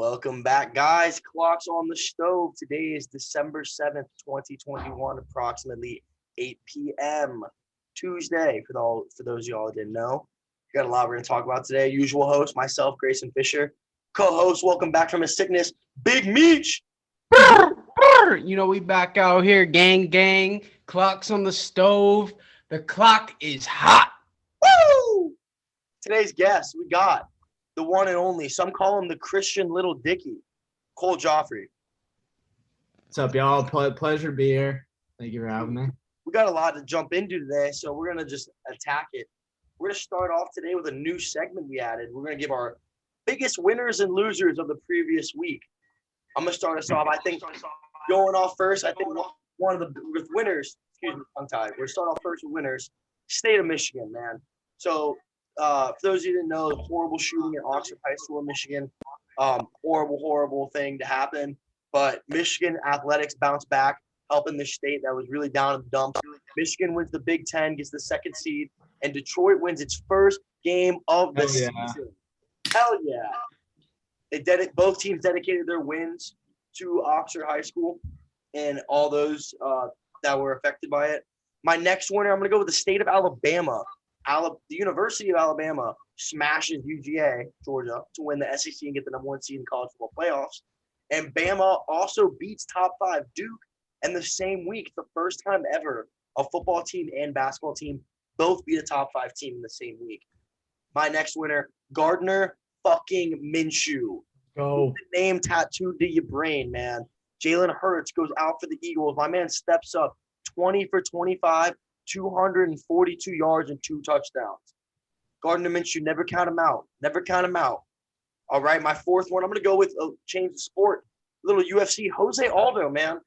Welcome back, guys. Clock's on the stove. Today is December 7th, 2021, approximately 8 p.m. Tuesday, for those of y'all that didn't know. We got a lot we're going to talk about today. Usual host, myself, Grayson Fisher. Co-host, welcome back from his sickness, Big Meech. You know, we back out here, gang. Clock's on the stove. The clock is hot. Woo! Today's guest, we got the one and only, some call him the Christian Little Dicky, Cole Joffray. What's up, y'all? Pleasure to be here. Thank you for having me. We got a lot to jump into today, so we're going to just attack it. We're going to start off today with a new segment we added. We're going to give our biggest winners and losers of the previous week. I'm going to start us off. I think going off first, I think one of the with winners, excuse me, tongue-tied. We're going to start off first with winners. State of Michigan, man. So for those of you who didn't know, the horrible shooting at Oxford High School in Michigan, horrible thing to happen. But Michigan athletics bounced back, helping the state that was really down in the dumps. Michigan wins the Big Ten, gets the second seed, and Detroit wins its first game of the season. Hell yeah. Both teams dedicated their wins to Oxford High School and all those that were affected by it. My next winner, I'm going to go with the state of Alabama. The University of Alabama smashes UGA, Georgia, to win the SEC and get the number one seed in college football playoffs. And Bama also beats top 5 Duke. And the same week, the first time ever, a football team and basketball team both beat a top 5 team in the same week. My next winner, Gardner fucking Minshew. Go. The name tattooed to your brain, man. Jalen Hurts goes out for the Eagles. My man steps up 20 for 25, 242 yards and 2 touchdowns. Gardner Minshew, never count him out. Never count him out. All right, my fourth one, I'm going to go with change the sport. Little UFC, Jose Aldo, man.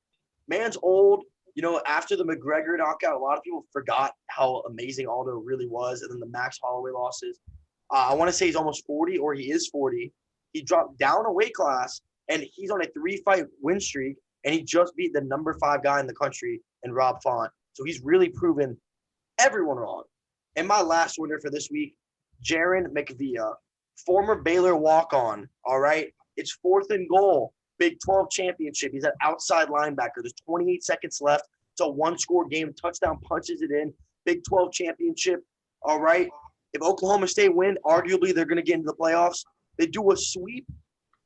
Man's old. You know, after the McGregor knockout, a lot of people forgot how amazing Aldo really was. And then the Max Holloway losses. I want to say he's almost 40 or he is 40. He dropped down a weight class, and he's on a 3-fight win streak, and he just beat the number 5 guy in the country in Rob Font. So he's really proven everyone wrong. And my last winner for this week, Jaron McVia, former Baylor walk-on, all right? It's 4th and goal, Big 12 championship. He's an outside linebacker. There's 28 seconds left. It's a one-score game. Touchdown punches it in. Big 12 championship, all right? If Oklahoma State win, arguably they're going to get into the playoffs. They do a sweep.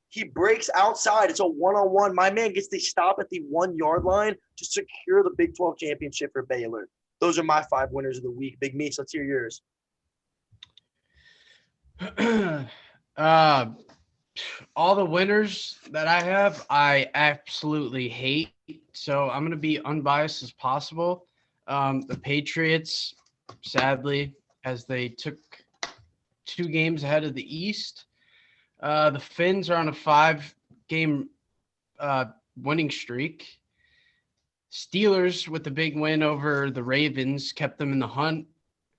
He breaks outside. It's a one-on-one. My man gets the stop at the 1-yard line to secure the Big 12 championship for Baylor. Those are my 5 winners of the week. Big Meech, let's hear yours. All the winners that I have, I absolutely hate. So I'm going to be unbiased as possible. The Patriots, sadly, as they took 2 games ahead of the East. The Finns are on a 5-game winning streak. Steelers, with the big win over the Ravens, kept them in the hunt.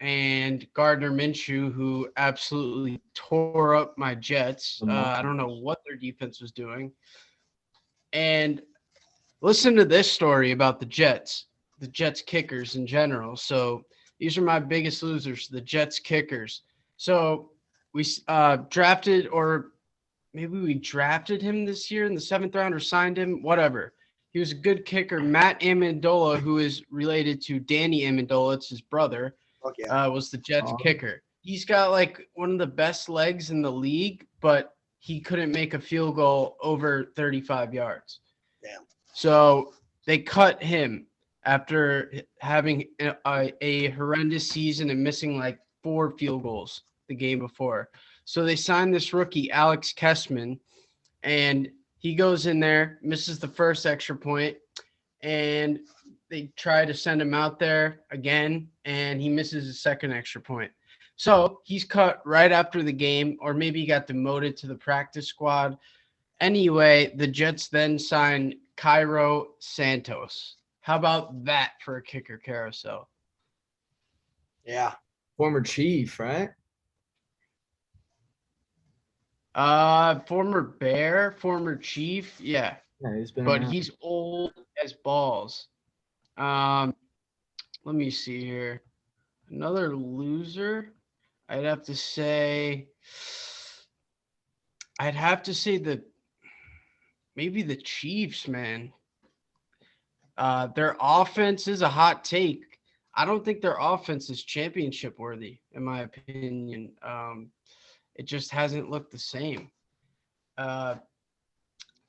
And Gardner Minshew, who absolutely tore up my Jets. I don't know what their defense was doing. And listen to this story about the Jets kickers in general. So these are my biggest losers, the Jets kickers. So we drafted, or maybe we drafted him this year in the 7th round or signed him, whatever. He was a good kicker. Matt Amendola, who is related to Danny Amendola, it's his brother, was the Jets kicker. He's got like one of the best legs in the league, but he couldn't make a field goal over 35 yards. Damn. So they cut him after having a horrendous season and missing like 4 field goals the game before. So they signed this rookie, Alex Kessman, and he goes in there, misses the first extra point, and they try to send him out there again, and he misses his second extra point. So he's cut right after the game, or maybe he got demoted to the practice squad. Anyway, the Jets then signed Cairo Santos. How about that for a kicker carousel? Yeah. Former Chief, right? Former Bear, former Chief, yeah. Yeah, he's old as balls. Let me see here. Another loser. I'd have to say the maybe the Chiefs, man. Their offense is a hot take. I don't think their offense is championship worthy, in my opinion. It just hasn't looked the same. Uh,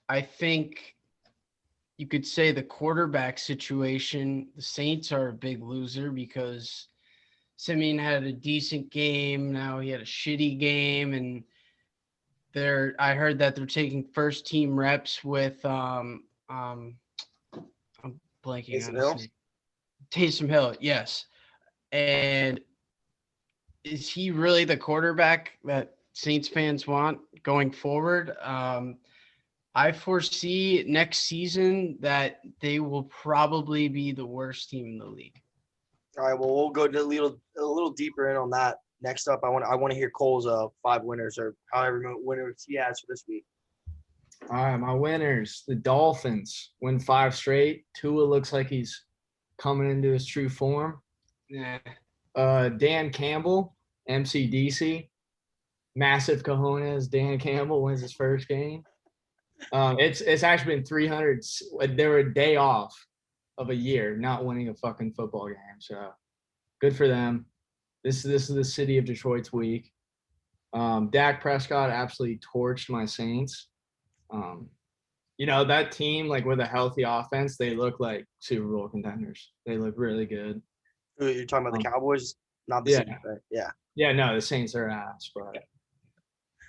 I think you could say the quarterback situation, the Saints are a big loser because Simeon had a decent game. Now he had a shitty game, and I heard that they're taking first team reps with I'm blanking Taysom on Hill? his name. Taysom Hill, yes. And is he really the quarterback that Saints fans want going forward? I foresee next season that they will probably be the worst team in the league. All right, well, we'll go a little deeper in on that. Next up, I want to hear Cole's 5 winners or however many winners he has for this week. All right, my winners. The Dolphins win 5 straight. Tua looks like he's coming into his true form. Yeah. Dan Campbell, MCDC. Massive cojones. Dan Campbell wins his first game. It's actually been 300. They were a day off of a year not winning a fucking football game. So good for them. This is the city of Detroit's week. Dak Prescott absolutely torched my Saints. That team, like with a healthy offense, they look like Super Bowl contenders. They look really good. You're talking about the Cowboys, not the yeah. Saints, right? Yeah. Yeah, no, the Saints are ass, but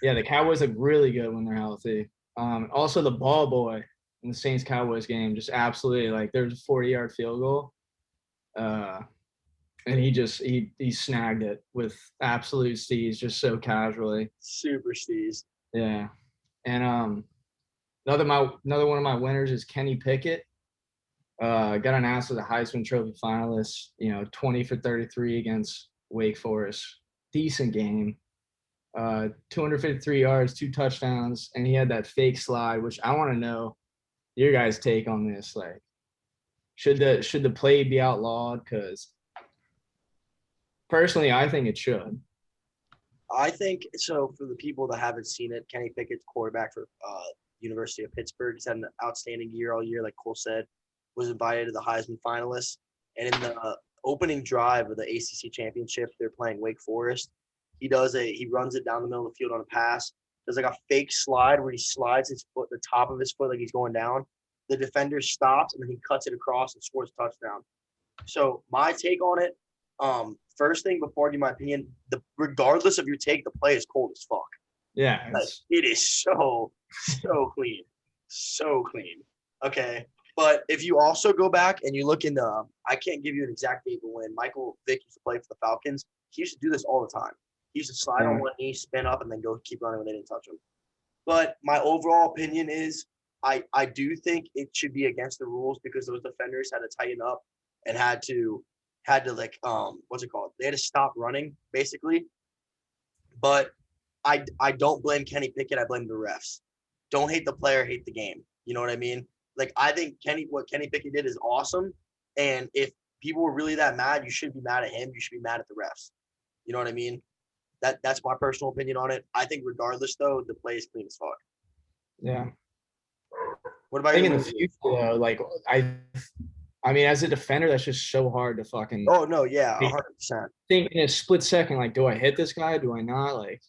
yeah, the Cowboys look really good when they're healthy. Also the ball boy in the Saints Cowboys game, just absolutely like there's a 40-yard field goal. And he snagged it with absolute steez, just so casually. Super steez. Yeah. And another one of my winners is Kenny Pickett. Got announced as a Heisman Trophy finalist, 20 for 33 against Wake Forest. Decent game. 253 yards, 2 touchdowns, and he had that fake slide, which I want to know your guys' take on this. Like, should the play be outlawed? Because personally, I think it should. I think so. For the people that haven't seen it, Kenny Pickett's quarterback for University of Pittsburgh. He's had an outstanding year all year, like Cole said. Was invited to the Heisman finalists, and in the opening drive of the ACC championship, they're playing Wake Forest. He runs it down the middle of the field on a pass. There's like a fake slide where he slides his foot, the top of his foot, like he's going down. The defender stops and then he cuts it across and scores a touchdown. So my take on it, first thing before I give my opinion, regardless of your take, the play is cold as fuck. Yeah, it is so clean, so clean. Okay, but if you also go back and you look in I can't give you an exact date, but when Michael Vick used to play for the Falcons, he used to do this all the time. He used to slide on one knee, spin up, and then go keep running when they didn't touch him. But my overall opinion is I do think it should be against the rules because those defenders had to tighten up and had to like what's it called? They had to stop running basically. But I don't blame Kenny Pickett. I blame the refs. Don't hate the player, hate the game. You know what I mean? Like I think what Kenny Pickett did is awesome. And if people were really that mad, you shouldn't be mad at him. You should be mad at the refs. You know what I mean? That's my personal opinion on it. I think regardless though, the play is clean as fuck. Yeah. What about I think in the future though, like I mean, as a defender, that's just so hard to fucking. Oh no, yeah, 100%. Think in a split second, like, do I hit this guy? Do I not? Like.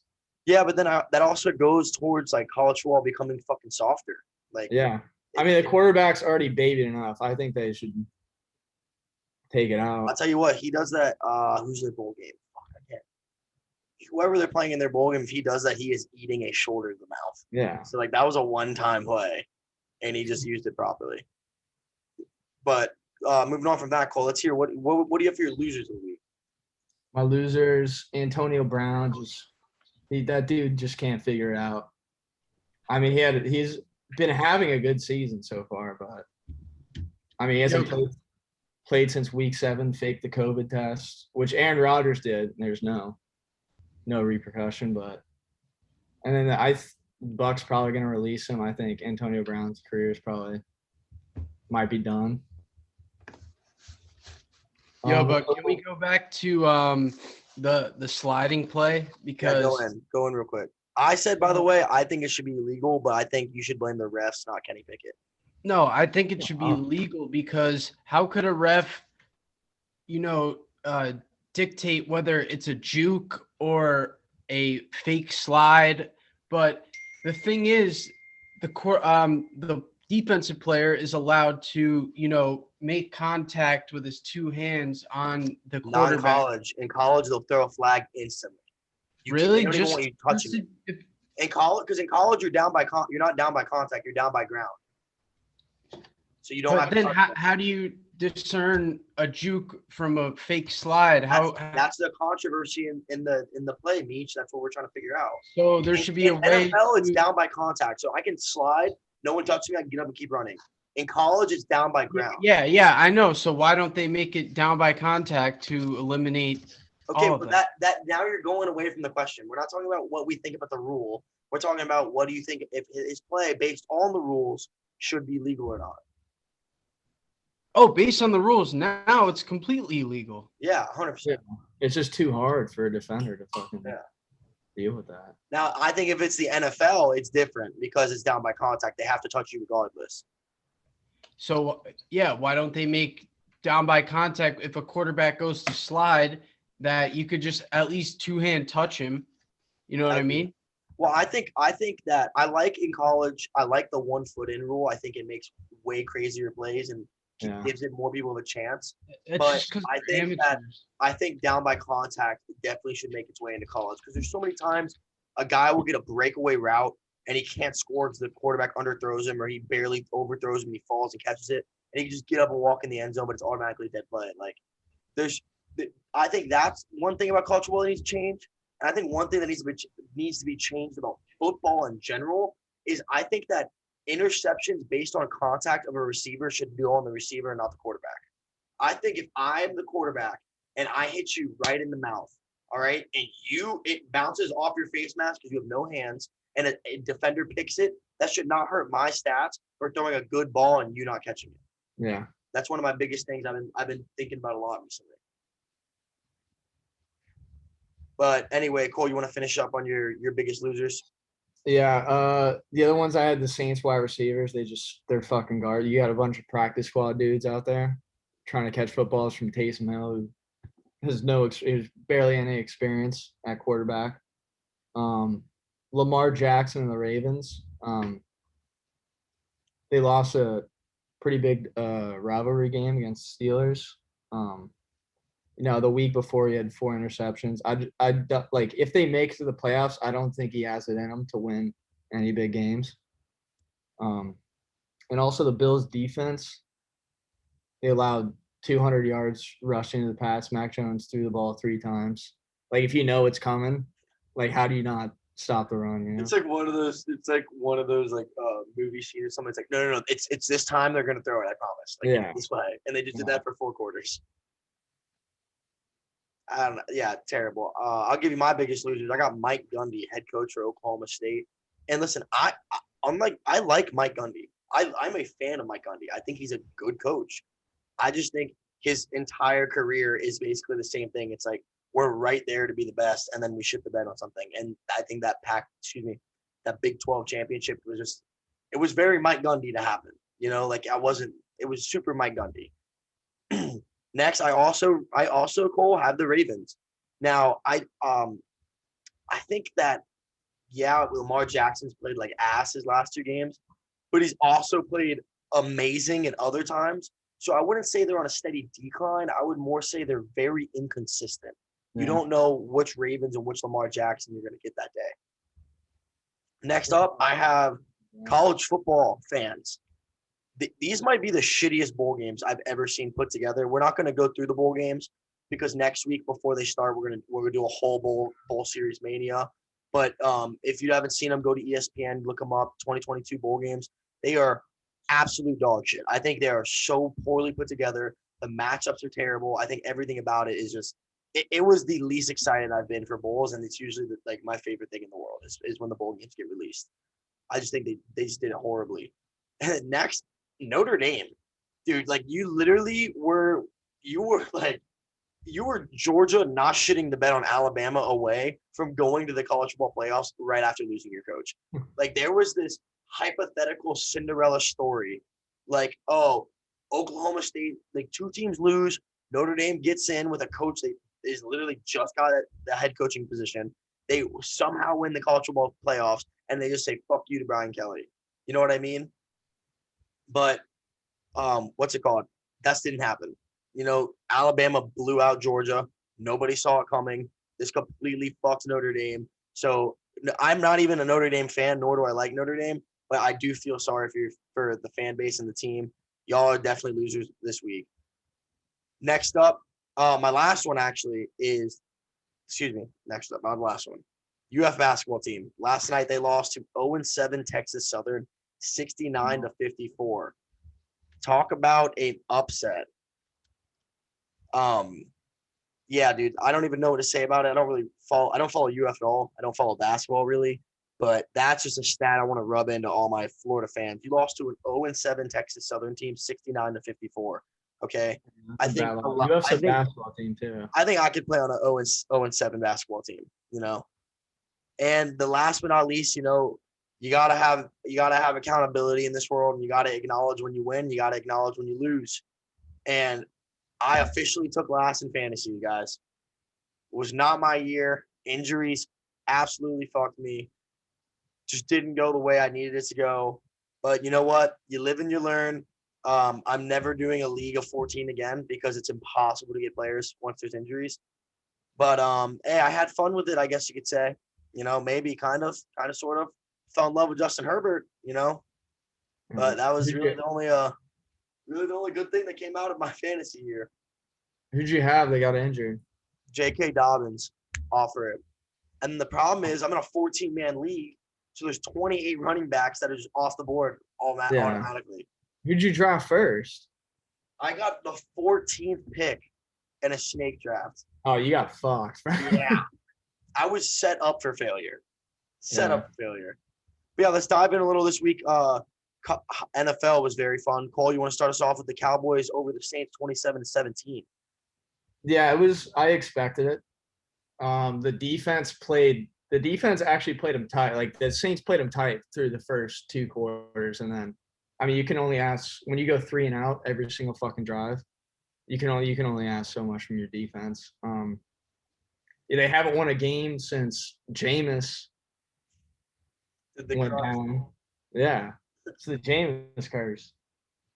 Yeah, but then that also goes towards like college football becoming fucking softer. Like. Yeah, I mean the quarterback's already babied enough. I think they should take it out. I'll tell you what, he does that. Who's their bowl game? Whoever they're playing in their bowl game, if he does that, he is eating a shoulder to the mouth. Yeah. So like that was a one-time play, and he just used it properly. But moving on from that, Cole, let's hear what do you have for your losers of the week? My losers, Antonio Brown, that dude just can't figure it out. I mean, he's been having a good season so far, but I mean, he hasn't played since week 7, faked the COVID test, which Aaron Rodgers did. And there's no repercussion, but and then Bucks probably going to release him. I think Antonio Brown's career is might be done. But can we go back to the sliding play? Because go in real quick. I said, by the way, I think it should be illegal, but I think you should blame the refs, not Kenny Pickett. No, I think it should be legal because how could a ref, you know, dictate whether it's a juke or a fake slide? But the thing is, the defensive player is allowed to, make contact with his two hands on the Not in quarterback. college. In college, they'll throw a flag instantly. Really? They don't even want you touching it. In college, because in college you're not down by contact, you're down by ground. So you don't have But to then touch how do you discern a juke from a fake slide? that's the controversy in the play, Meech. That's what we're trying to figure out. So there should be a way. In NFL, it's down by contact. So I can slide, no one touches me, I can get up and keep running. In college, it's down by ground. Yeah, I know. So why don't they make it down by contact to eliminate? Okay, but that now you're going away from the question. We're not talking about what we think about the rule. We're talking about what do you think if his play based on the rules should be legal or not. Oh, based on the rules, now it's completely illegal. Yeah, 100%. It's just too hard for a defender to fucking deal with that. Now, I think if it's the NFL, it's different because it's down by contact. They have to touch you regardless. So, yeah, why don't they make down by contact if a quarterback goes to slide that you could just at least two-hand touch him? You know what I mean? Well, I think that I like in college, I like the 1 foot in rule. I think it makes way crazier plays and gives it more people of a chance. But I think down by contact definitely should make its way into college because there's so many times a guy will get a breakaway route and he can't score because the quarterback underthrows him or he barely overthrows him and he falls and catches it and he can just get up and walk in the end zone, but it's automatically dead play. Like I think that's one thing about college football that needs to change. And I think one thing that needs to be changed about football in general is I think that interceptions based on contact of a receiver should go on the receiver and not the quarterback. I think if I'm the quarterback and I hit you right in the mouth, all right, and it bounces off your face mask because you have no hands, and a defender picks it, that should not hurt my stats for throwing a good ball and you not catching it. Yeah, that's one of my biggest things I've been thinking about a lot recently. But anyway, Cole, you want to finish up on your biggest losers? Yeah, the other ones I had the Saints wide receivers. They're fucking guard. You got a bunch of practice squad dudes out there trying to catch footballs from Taysom Hill, who has barely any experience at quarterback. Lamar Jackson and the Ravens. They lost a pretty big rivalry game against the Steelers. The week before he had 4 interceptions. I like if they make it to the playoffs, I don't think he has it in him to win any big games. And also the Bills defense, they allowed 200 yards rushing to the pass. Mac Jones threw the ball 3 times. Like if you know it's coming, like how do you not stop the run? You know? It's like one of those like movie scenes or something. It's like no. It's this time they're gonna throw it. I promise. Like this way, and they just did that for 4 quarters. I don't know. Yeah, terrible. I'll give you my biggest losers. I got Mike Gundy, head coach for Oklahoma State. And listen, I like Mike Gundy. I'm a fan of Mike Gundy. I think he's a good coach. I just think his entire career is basically the same thing. It's like we're right there to be the best, and then we shit the bed on something. And I think that Big 12 championship it was very Mike Gundy to happen. It was super Mike Gundy. Next, I also Cole have the Ravens. Now, I think that Lamar Jackson's played like ass his last 2 games, but he's also played amazing at other times. So I wouldn't say they're on a steady decline. I would more say they're very inconsistent. You don't know which Ravens and which Lamar Jackson you're going to get that day. Next up, I have college football fans. These might be the shittiest bowl games I've ever seen put together. We're not going to go through the bowl games because next week before they start, we're gonna do a whole bowl series mania. But if you haven't seen them, go to ESPN, look them up. 2022 bowl games. They are absolute dog shit. I think they are so poorly put together. The matchups are terrible. I think everything about it is just. It was the least excited I've been for bowls, and it's usually my favorite thing in the world is when the bowl games get released. I just think they just did it horribly. And next. Notre Dame, dude, like you literally were like you were Georgia not shitting the bed on Alabama away from going to the college football playoffs right after losing your coach. Like there was this hypothetical Cinderella story, like, oh, Oklahoma State, like 2 teams lose, Notre Dame gets in with a coach that is literally just got the head coaching position. They somehow win the college football playoffs, and they just say "fuck you" to Brian Kelly. You know what I mean? But what's it called? That didn't happen. You know, Alabama blew out Georgia. Nobody saw it coming. This completely fucked Notre Dame. So I'm not even a Notre Dame fan, nor do I like Notre Dame. But I do feel sorry for the fan base and the team. Y'all are definitely losers this week. Next up, my last one actually is, next up, my last one. UF basketball team. Last night they lost to 0-7 Texas Southern, 69-54. Talk about an upset. Yeah, dude, I don't even know what to say about it. I don't follow UF at all. I don't follow basketball really, but that's just a stat I want to rub into all my Florida fans. You lost to an 0-7 Texas Southern team, 69-54. Okay, I think UF's a basketball team too. I think I could play on an 0-7 basketball team. You know, and the last but not least, you know, you gotta have accountability in this world, and you gotta acknowledge when you win. You gotta acknowledge when you lose, and I officially took last in fantasy, you guys. It was not my year. Injuries absolutely fucked me. Just didn't go the way I needed it to go. But you know what? You live and you learn. I'm never doing a league of 14 again because it's impossible to get players once there's injuries. But hey, I had fun with it, I guess you could say. You know, maybe kind of, sort of. Fell in love with Justin Herbert, you know. But that was really the only good thing that came out of my fantasy year. Who'd you have that got injured? J.K. Dobbins offer it. And the problem is I'm in a 14-man league, so there's 28 running backs that are just off the board automatically. Who'd you draft first? I got the 14th pick in a snake draft. Oh, you got fucked. Yeah. I was set up for failure. But yeah, let's dive in a little this week. NFL was very fun. Cole, you want to start us off with the Cowboys over the Saints 27-17? Yeah, it was. I expected it. The defense actually played them tight. Like the Saints played them tight through the first 2 quarters, and then, I mean, you can only ask when you go 3 and out every single fucking drive. You can only ask so much from your defense. They haven't won a game since Jameis went down. Yeah, it's the Jameis curse.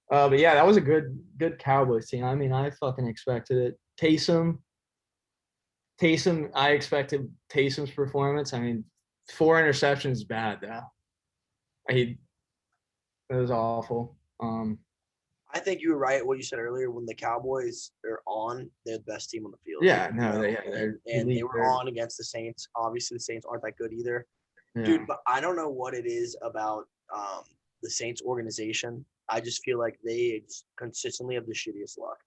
But yeah, that was a good Cowboys team. I mean, I fucking expected it. Taysom, I expected Taysom's performance. I mean, 4 interceptions is bad though. It was awful. I think you were right what you said earlier. When the Cowboys are on, they're the best team on the field. Yeah, no, they were on against the Saints. Obviously, the Saints aren't that good either. Yeah. Dude, but I don't know what it is about the Saints organization. I just feel like they consistently have the shittiest luck.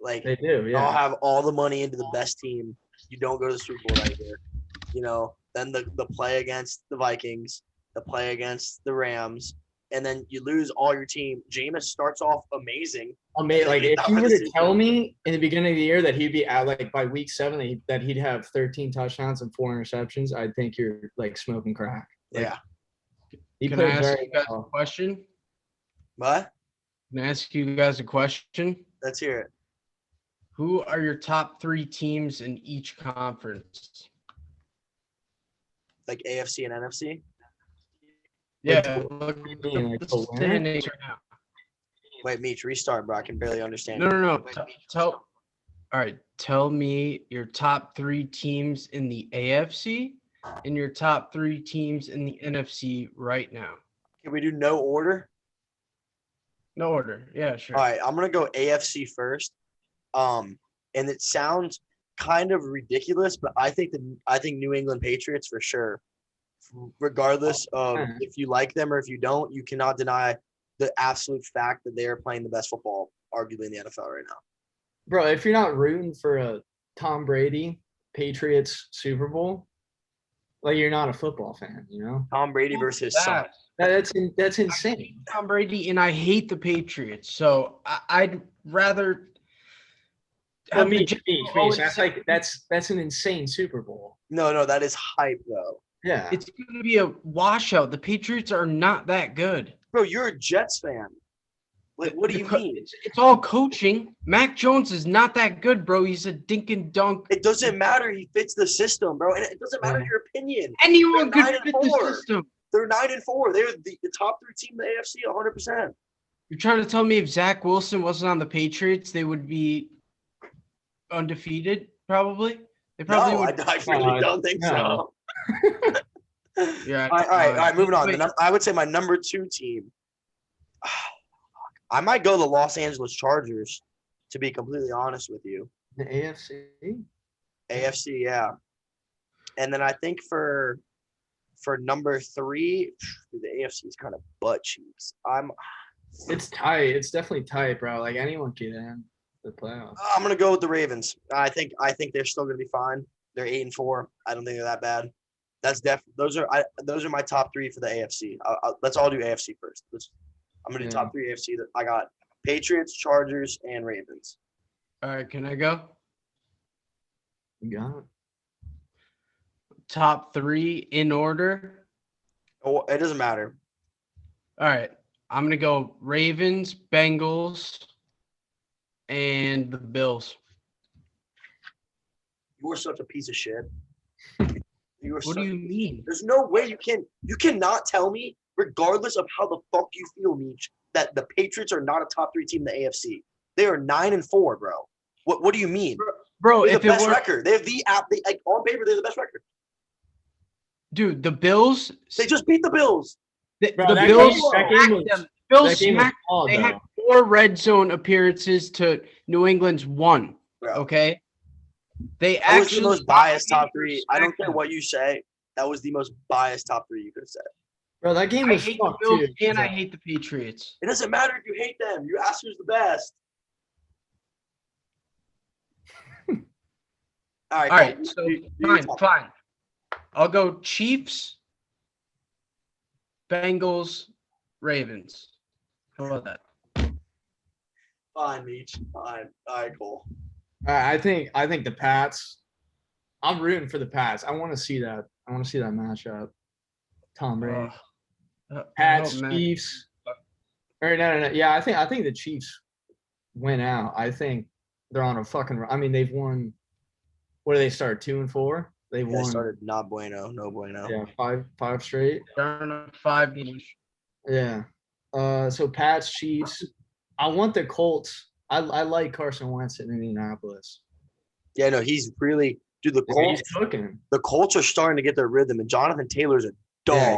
Like they do, yeah. Y'all have all the money into the best team. You don't go to the Super Bowl right here. You know, then the play against the Vikings, the play against the Rams, and then you lose all your team. Jameis starts off amazing. Like if you were to tell me in the beginning of the year that he'd be out like by week 7 that he'd have 13 touchdowns and 4 interceptions, I'd think you're like smoking crack. Like, yeah. Can I ask you guys a question? What? Can I ask you guys a question? Let's hear it. Who are your top 3 teams in each conference? Like AFC and NFC? Yeah. Wait, Meech, restart, bro. I can barely understand. No. Tell me your top 3 teams in the AFC and your top 3 teams in the NFC right now. Can we do no order? No order. Yeah, sure. All right, I'm gonna go AFC first. And it sounds kind of ridiculous, but I think New England Patriots for sure. Regardless of if you like them or if you don't, you cannot deny the absolute fact that they are playing the best football, arguably in the NFL right now. Bro, if you're not rooting for a Tom Brady Patriots Super Bowl, like you're not a football fan, you know? Tom Brady versus his son. That's insane. I hate Tom Brady and I hate the Patriots, so I'd rather. Well, have the Meech, Jets Meech, go Meech, 0-6. that's an insane Super Bowl. No, that is hype though. Yeah. It's going to be a washout. The Patriots are not that good. Bro, you're a Jets fan. Like, what do you mean? It's all coaching. Mac Jones is not that good, bro. He's a dink and dunk. It doesn't matter. He fits the system, bro. And it doesn't matter your opinion. Anyone They're could 9 and fit the 4. system. They're 9-4. They're the top 3 team in the AFC 100%. You're trying to tell me if Zach Wilson wasn't on the Patriots, they would be undefeated, probably? They probably No, would. I really don't think no. so. Yeah. All right. Moving on. Wait. I would say my number 2 team. I might go the Los Angeles Chargers, to be completely honest with you. The AFC? AFC, yeah. And then I think for number 3, the AFC is kind of butt cheeks. It's tight. It's definitely tight, bro. Like anyone can in the playoffs. I'm gonna go with the Ravens. I think they're still gonna be fine. They're 8-4. I don't think they're that bad. Those are my top 3 for the AFC. Let's all do AFC first. I'm gonna do top 3 AFC. That I got Patriots, Chargers, and Ravens. All right, can I go? You got it. Top 3 in order. Oh, it doesn't matter. All right. I'm going to go Ravens, Bengals, and the Bills. You are such a piece of shit. What do you mean? There's no way you cannot tell me, regardless of how the fuck you feel, Meech, that the Patriots are not a top 3 team in the AFC. They are 9-4, bro. What do you mean? Bro, They have if the it best were, record. They have on paper, they're the best record. dude, the Bills, They just beat the Bills. the Bro, that Bills game- that game smacked was- them. Bills that game was smacked. flawed, They though. had 4 red zone appearances to New England's 1. Bro. Okay, they That was actually the most biased top 3. I don't smacked care them. what you say. That was the most biased top 3 you could have said. Bro, that game I was hate the fucked Bills too. and I hate the Patriots. It doesn't matter if you hate them. You ask who's the best. All right. All right, cool. so Do your top. fine. I'll go Chiefs, Bengals, Ravens. How about that? Fine, Meech. Fine. All right, cool. I think the Pats. I'm rooting for the Pats. I want to see that. I want to see that matchup. Tom Brady, Pats, Chiefs. Or no. Yeah, I think the Chiefs win out. I think they're on a fucking. I mean, they've won. What do they start? 2-4. They've They won. started no bueno. Yeah, five straight. They're on a 5 games. Yeah. So Pats, Chiefs. I want the Colts. I like Carson Wentz in Indianapolis. Yeah, no, he's really dude. The Colts, He's cooking. the Colts are starting to get their rhythm, and Jonathan Taylor's a dog. Yeah.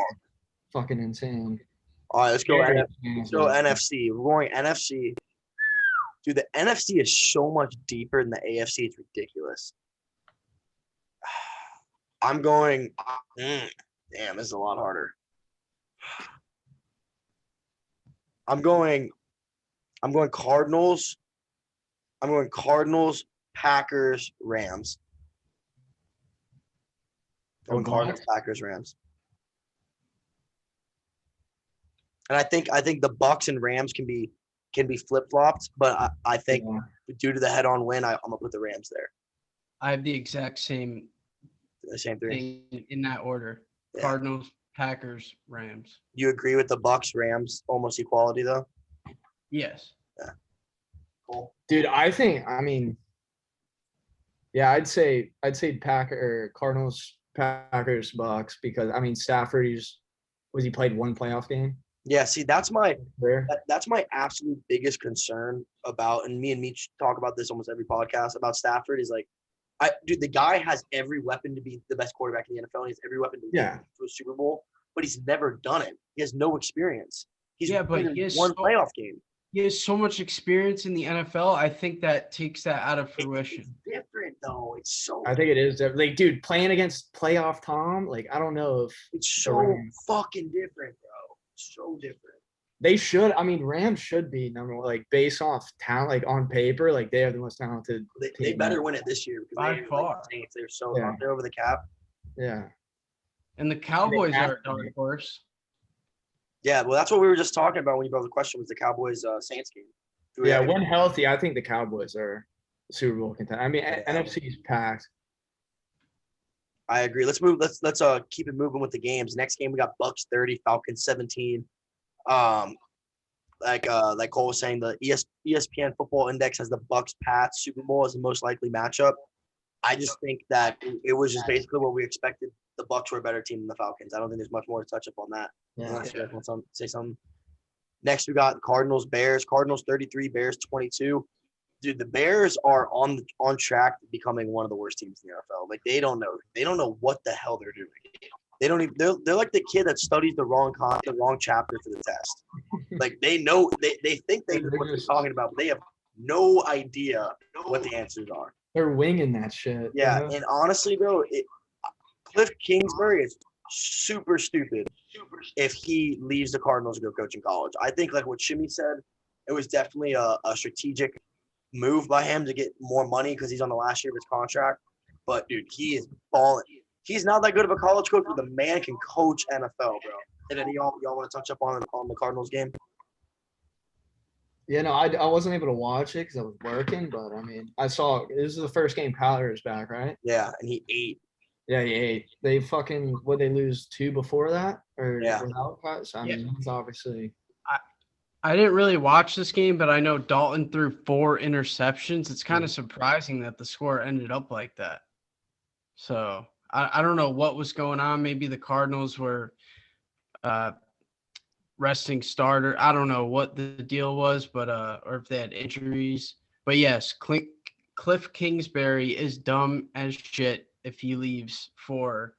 Fucking insane. All right, let's go. Yeah. Let's go NFC. We're going NFC. Dude, the NFC is so much deeper than the AFC. It's ridiculous. I'm going. Damn, this is a lot harder. I'm going Cardinals. I'm going Cardinals, Packers, Rams. I'm going Cardinals, Packers, Rams. And I think the Bucks and Rams can be flip flopped, but I think due to the head on win, I'm gonna put the Rams there. I have the exact same The same three. thing in that order. Yeah. Cardinals, Packers, Rams. You agree with the Bucks, Rams, almost equality though? Yes. Cool. Dude, I'd say Cardinals, Packers, Bucks, because I mean Stafford he played 1 playoff game. Yeah, see, that's my Where? that's my absolute biggest concern about, and me and Meech talk about this almost every podcast about Stafford is like, dude, the guy has every weapon to be the best quarterback in the NFL. And he has every weapon to Yeah. get to a Super Bowl, but he's never done it. He has no experience. He's Yeah, but played he has one so- playoff game. He has so much experience in the NFL. I think that takes that out of fruition. It's different though. It's so I think it is. Like, dude, playing against playoff Tom, like, I don't know if it's so Rams. fucking different, bro. So different. they should. I mean, Rams should be number 1, like, based off talent, like, on paper, like, they have the most talented They team. better win it this year because By they far. Saints. They're so Yeah. they're over the cap. Yeah. And the Cowboys have are a to dark be. horse. Yeah, well, that's what we were just talking about when you brought the question was the Cowboys Saints game. Yeah, when healthy, I think the Cowboys are Super Bowl contender. I mean, Yeah. NFC is packed. I agree. Let's move. Let's keep it moving with the games. Next game we got Bucks 30, Falcons 17. Like Cole was saying, the ESPN Football Index has the Bucks Pats Super Bowl as the most likely matchup. I just think that it was just basically what we expected. The Bucks were a better team than the Falcons. I don't think there's much more to touch up on that. Unless you guys want to say something. Next, we got Cardinals Bears. Cardinals 33, Bears 22. Dude, the Bears are on track to becoming one of the worst teams in the NFL. Like they don't know what the hell they're doing. They don't even. They're like the kid that studies the wrong chapter for the test. Like they know they think they know what they're talking about, but they have no idea what the answers are. They're winging that shit. Yeah, you know? and honestly though, Cliff Kingsbury is super stupid if he leaves the Cardinals to go coach in college. I think like what Shimmy said, it was definitely a strategic move by him to get more money because he's on the last year of his contract. But dude, he is balling. He's not that good of a college coach, but the man can coach NFL, bro. And then y'all want to touch up on the Cardinals game? Yeah, no, I wasn't able to watch it because I was working, but I mean, I saw this is the first game Kyler is back, right? Yeah, and he ate. Yeah, he ate. They fucking would they lose 2 before that or Yeah. without that? So I mean, he's obviously. I didn't really watch this game, but I know Dalton threw 4 interceptions. It's kind of surprising that the score ended up like that. So I don't know what was going on. Maybe the Cardinals were resting starter. I don't know what the deal was, but or if they had injuries. But yes, Cliff Kingsbury is dumb as shit if he leaves for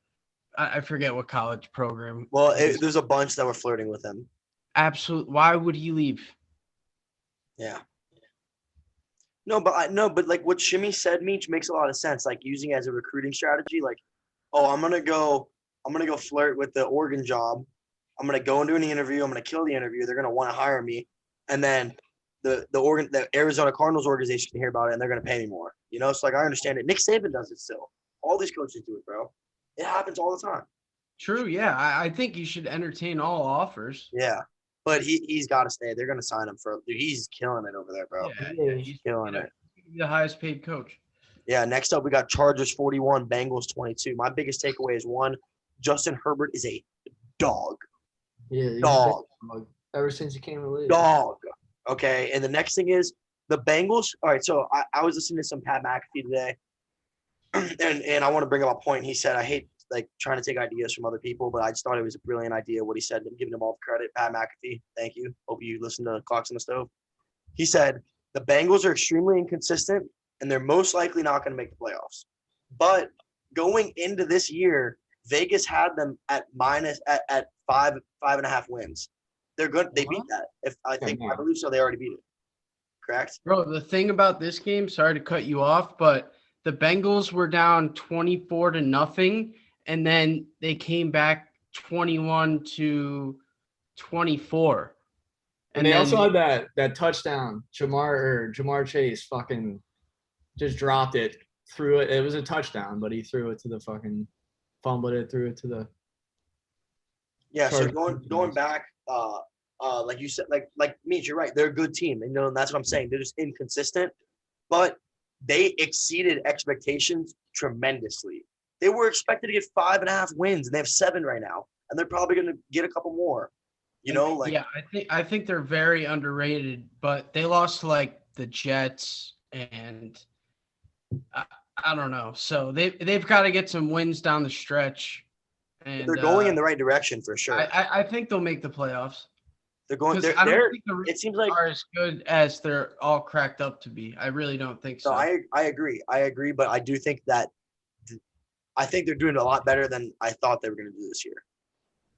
I forget what college program. Well, there's a bunch that were flirting with him. Absolutely. Why would he leave? Yeah. No, but like what Shimmy said, Meech, makes a lot of sense. Like using it as a recruiting strategy, like, oh, I'm gonna go flirt with the Oregon job. I'm gonna go and do an interview. I'm gonna kill the interview. They're gonna want to hire me, and then the Arizona Cardinals organization can hear about it, and they're gonna pay me more. You know, so like I understand it. Nick Saban does it still. All these coaches do it, bro. It happens all the time. True. Yeah, I think you should entertain all offers. Yeah. But he's got to stay. They're going to sign him dude, he's killing it over there, bro. Yeah, he's killing it. The highest paid coach. Yeah, next up we got Chargers 41, Bengals 22. My biggest takeaway is one, Justin Herbert is a dog. Yeah, dog. Ever since he came to the league. Dog. Okay, and the next thing is the Bengals. All right, so I was listening to some Pat McAfee today, and I want to bring up a point. He said, I hate like trying to take ideas from other people, but I just thought it was a brilliant idea what he said. I'm giving him all the credit. Pat McAfee, thank you. Hope you listen to Clocks on the Stove. He said the Bengals are extremely inconsistent and they're most likely not going to make the playoffs. But going into this year, Vegas had them at at 5.5 wins. They're good. They beat that. I believe so. They already beat it. Correct? Bro, the thing about this game, sorry to cut you off, but the Bengals were down 24-0. And then they came back 21-24. And they also had that touchdown. Jamar Chase fucking just dropped it, threw it. It was a touchdown, but he threw it to the fucking fumbled it, threw it to the. Yeah, so going back, like you said, like Meech, you're right. They're a good team. And that's what I'm saying. They're just inconsistent, but they exceeded expectations tremendously. They were expected to get 5.5 wins, and they have 7 right now, and they're probably going to get a couple more. You know, like yeah, I think they're very underrated, but they lost to like the Jets, and I don't know. So they've got to get some wins down the stretch, and they're going in the right direction for sure. I think they'll make the playoffs. They're going. I don't think the it seems like are as good as they're all cracked up to be. I really don't think so. No, I agree, but I do think that. I think they're doing a lot better than I thought they were going to do this year.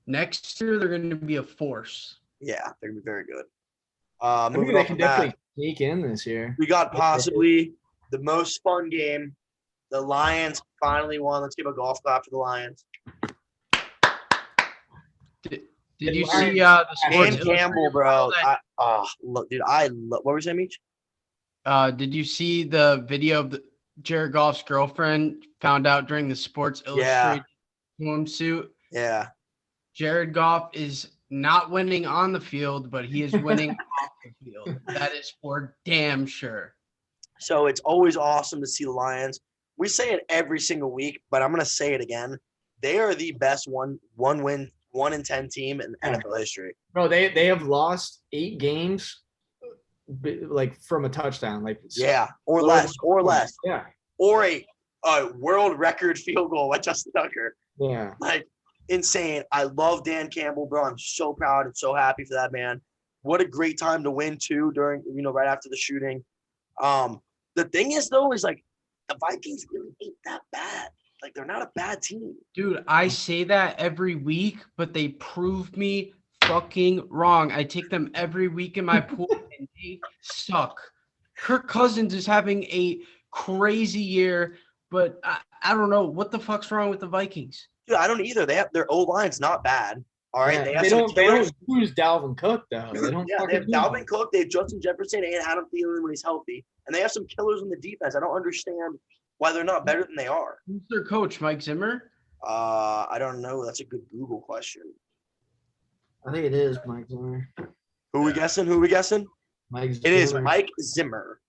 Next year, they're going to be a force. Yeah, they're going to be very good. I think they can definitely sneak in this year. We got possibly the most fun game. The Lions finally won. Let's give a golf clap for the Lions. Did you see the Sports Dan Campbell, bro? Look, dude, what were you saying, Meech? Did you see the video of Jared Goff's girlfriend found out during the Sports Illustrated swimsuit? Yeah. Jared Goff is not winning on the field, but he is winning off the field. That is for damn sure. So it's always awesome to see the Lions. We say it every single week, but I'm gonna say it again. They are the best one win, 1-10 team in NFL history. Bro, they have lost 8 games like from a touchdown. Like Yeah, or less. Yeah. Or a world record field goal by Justin Tucker. Yeah. Like insane. I love Dan Campbell, bro. I'm so proud and so happy for that man. What a great time to win too during right after the shooting. The thing is though is like the Vikings really ain't that bad. Like they're not a bad team. Dude, I say that every week, but they prove me fucking wrong. I take them every week in my pool and they suck. Kirk Cousins is having a crazy year, but I don't know what the fuck's wrong with the Vikings. Dude, I don't either. They have their O-line's not bad. All right. Yeah, They don't use Dalvin Cook though. They don't they have Dalvin Cook, they have Justin Jefferson and Adam Thielen when he's healthy. And they have some killers in the defense. I don't understand why they're not better than they are. Who's their coach, Mike Zimmer? I don't know. That's a good Google question. I think it is Mike Zimmer. Who we guessing? Mike Zimmer. It is Mike Zimmer.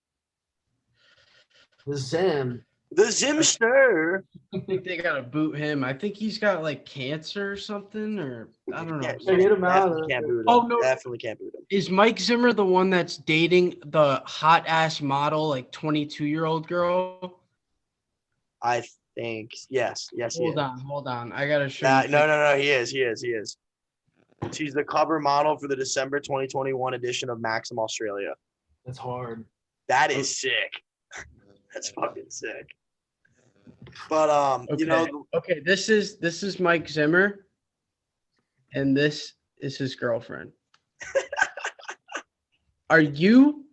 The Zim. The Zimster. I think they gotta boot him. I think he's got like cancer or something, or I don't know. Get him out. Definitely can't boot him. Oh, no. Definitely can't boot him. Is Mike Zimmer the one that's dating the hot ass model, like 22-year-old girl? I think yes. He is. Hold on. I gotta show you. No. He is. She's the cover model for the December 2021 edition of Maxim Australia. That's hard. That is sick. That's fucking sick. But Okay. Okay, this is Mike Zimmer, and this is his girlfriend. Are you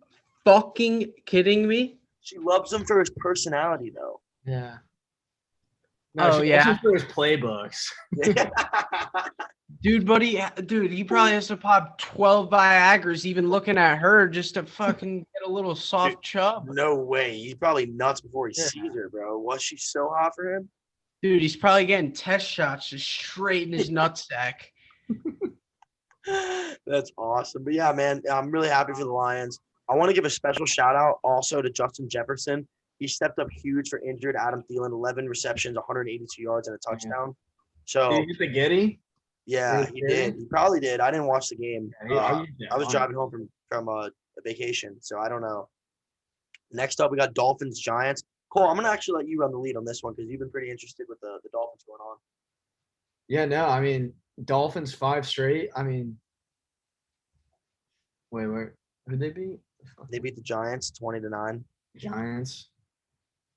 fucking kidding me? she loves him for his personality, though. Yeah. No, Oh, yeah. Just for his playbooks. Dude, he probably has to pop 12 Viagras even looking at her just to fucking get a little soft chub. No way. He's probably nuts before he sees her, bro. Was she so hot for him? Dude, he's probably getting test shots just straight in his nutsack. That's awesome. But yeah, man, I'm really happy for the Lions. I want to give a special shout out also to Justin Jefferson. He stepped up huge for injured Adam Thielen, 11 receptions, 182 yards, and a touchdown. So Did he get the Giddy? yeah, he did. He probably did. I didn't watch the game. Yeah, I was driving home from a vacation, so I don't know. Next up, we got Dolphins Giants. Cole, I'm gonna actually let you run the lead on this one because you've been pretty interested with the Dolphins going on. Yeah, no, I mean Dolphins 5 straight. I mean, wait, who'd they beat? They beat the Giants 20-9. Giants.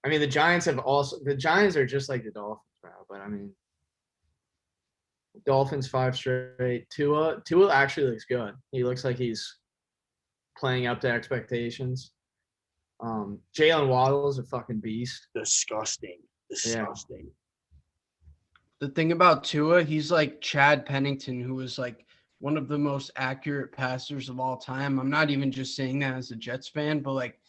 I mean, the Giants are just like the Dolphins, bro. But I mean, Dolphins 5 straight. Tua actually looks good. He looks like he's playing up to expectations. Jalen Waddle is a fucking beast. Disgusting. Yeah. The thing about Tua, he's like Chad Pennington, who was like one of the most accurate passers of all time. I'm not even just saying that as a Jets fan, but like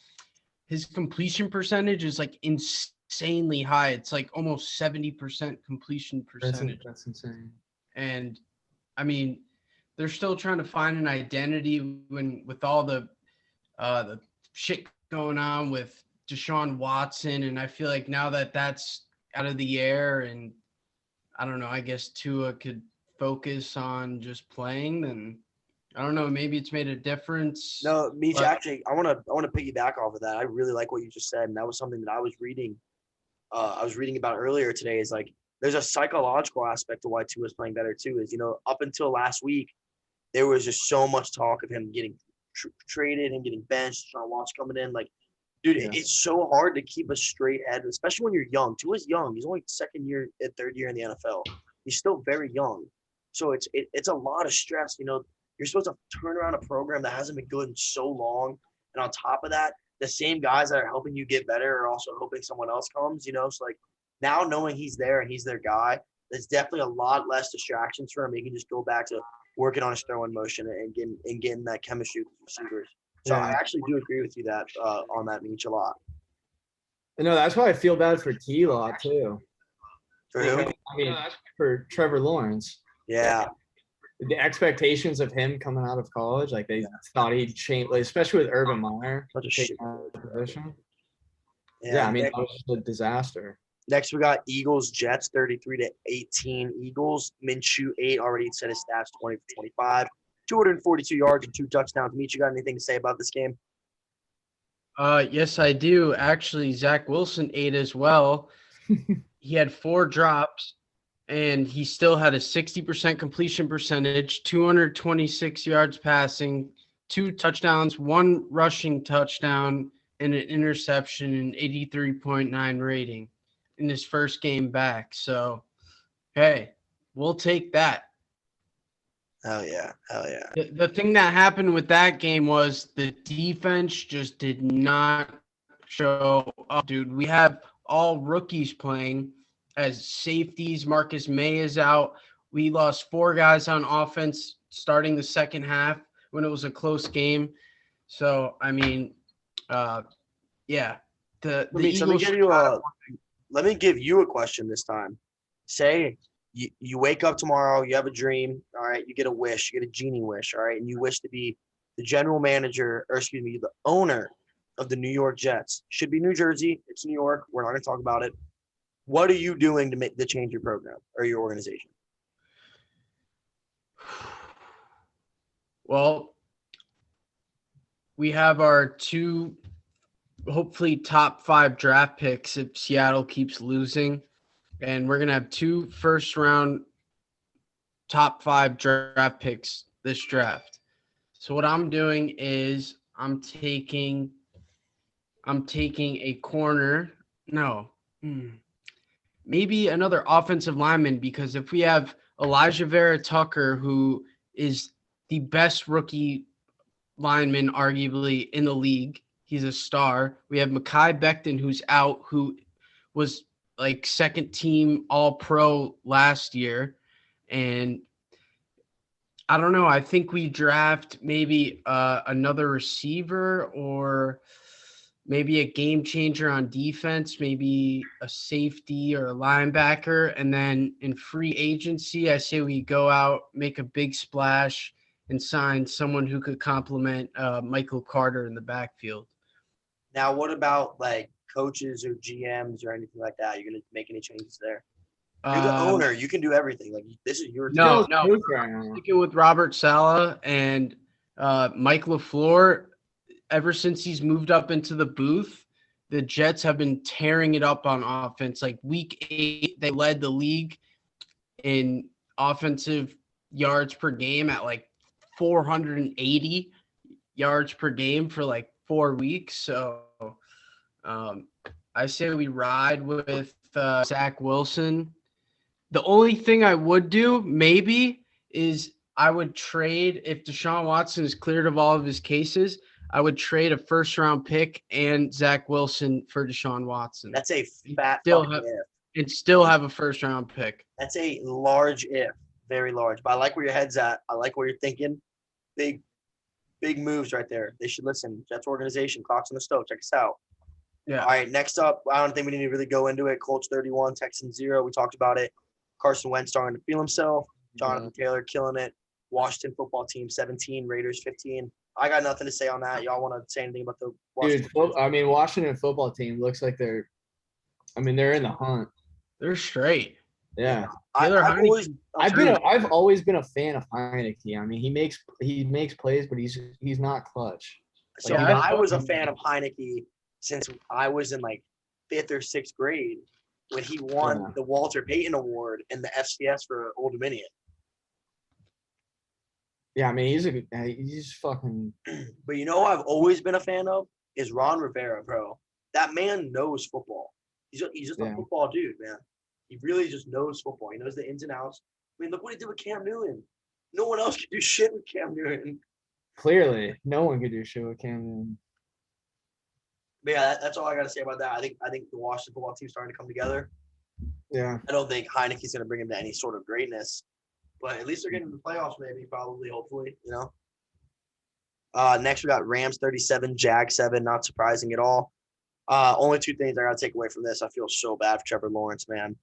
his completion percentage is like insanely high. It's like almost 70% completion percentage. That's insane. And I mean, they're still trying to find an identity with all the shit going on with Deshaun Watson. And I feel like now that that's out of the air and I don't know, I guess Tua could focus on just playing, then I don't know, maybe it's made a difference. No, Meech, actually, I want to piggyback off of that. I really like what you just said, and that was something that I was reading. I was reading about earlier today. Is like there's a psychological aspect to why Tua is playing better too. Is up until last week, there was just so much talk of him getting traded and getting benched. Deshaun Watson coming in, like, dude, it's so hard to keep a straight head, especially when you're young. Tua's young. He's only third year in the NFL. He's still very young, so it's a lot of stress. You're supposed to turn around a program that hasn't been good in so long. And on top of that, the same guys that are helping you get better are also hoping someone else comes, So, like, now knowing he's there and he's their guy, there's definitely a lot less distractions for him. He can just go back to working on his throwing motion and getting that chemistry with the receivers. So I actually do agree with you that on that, Meech, a lot. No, that's why I feel bad for T-Law, too. For who? I mean, for Trevor Lawrence. Yeah. The expectations of him coming out of college, like they thought he'd change, like, especially with Urban Meyer. Such a shit. Position. Yeah, I mean, that was just a disaster. Next, we got Eagles, Jets, 33-18 Eagles. Minshew, 8, already set his stats, 20 for 25, 242 yards and 2 touchdowns. Meech, you got anything to say about this game? Yes, I do. Actually, Zach Wilson 8 as well. He had 4 drops, and he still had a 60% completion percentage, 226 yards passing, 2 touchdowns, 1 rushing touchdown, and an interception, and 83.9 rating in his first game back. So, hey, we'll take that. Hell yeah. The thing that happened with that game was the defense just did not show up, dude. We have all rookies playing as safeties. Marcus May is out. We lost 4 guys on offense starting the second half when it was a close game. So, I mean, yeah. The Meech, Eagles let me give you a question this time. Say you wake up tomorrow, you have a dream, all right, you get a wish, you get a genie wish, all right, and you wish to be the general manager, or excuse me, the owner of the New York Jets. Should be New Jersey. It's New York. We're not going to talk about it. What are you doing to change your program or your organization? Well, we have our 2 hopefully top 5 draft picks if Seattle keeps losing. And we're going to have 2 first-round top 5 draft picks this draft. So what I'm doing is I'm taking a corner. No. Maybe another offensive lineman, because if we have Elijah Vera Tucker, who is the best rookie lineman arguably in the league, he's a star. We have Mekhi Becton, who's out, who was like second team All-Pro last year. And I don't know. I think we draft maybe another receiver, or maybe a game changer on defense, maybe a safety or a linebacker. And then in free agency, I say we go out, make a big splash, and sign someone who could complement Michael Carter in the backfield. Now, what about like coaches or GMs or anything like that? You're going to make any changes there? You're the owner. You can do everything. Like, this is your No. Right, Sticking with Robert Saleh and Mike LaFleur. Ever since he's moved up into the booth, the Jets have been tearing it up on offense. Like week 8, they led the league in offensive yards per game at like 480 yards per game for like 4 weeks. So I say we ride with Zach Wilson. The only thing I would do maybe is I would trade, if Deshaun Watson is cleared of all of his cases, I would trade a first-round pick and Zach Wilson for Deshaun Watson. That's a fat if. And still have a first-round pick. That's a large if, very large. But I like where your head's at. I like where you're thinking. Big moves right there. They should listen. Jets organization, clocks on the stove. Check us out. Yeah. All right, next up, I don't think we need to really go into it. Colts 31, Texans 0. We talked about it. Carson Wentz starting to feel himself. Jonathan Taylor killing it. Washington football team 17, Raiders 15. I got nothing to say on that. Y'all want to say anything about the Washington? Dude, Washington football team looks like they're in the hunt. They're straight. Yeah. I've always been a fan of Heineke. I mean, he makes plays, but he's not clutch. So I was a fan of Heineke since I was in like 5th or 6th grade when he won the Walter Payton Award in the FCS for Old Dominion. Yeah, I mean, he's fucking. But you know who I've always been a fan of is Ron Rivera, bro. That man knows football. He's just a football dude, man. He really just knows football. He knows the ins and outs. I mean, look what he did with Cam Newton. No one else could do shit with Cam Newton. Clearly, no one could do shit with Cam Newton. But yeah, that's all I got to say about that. I think the Washington football team's starting to come together. Yeah. I don't think Heineke's going to bring him to any sort of greatness. But at least they're getting to the playoffs, maybe, probably, hopefully, you know. Next, we got Rams 37, Jag 7. Not surprising at all. Only 2 things I got to take away from this. I feel so bad for Trevor Lawrence, man.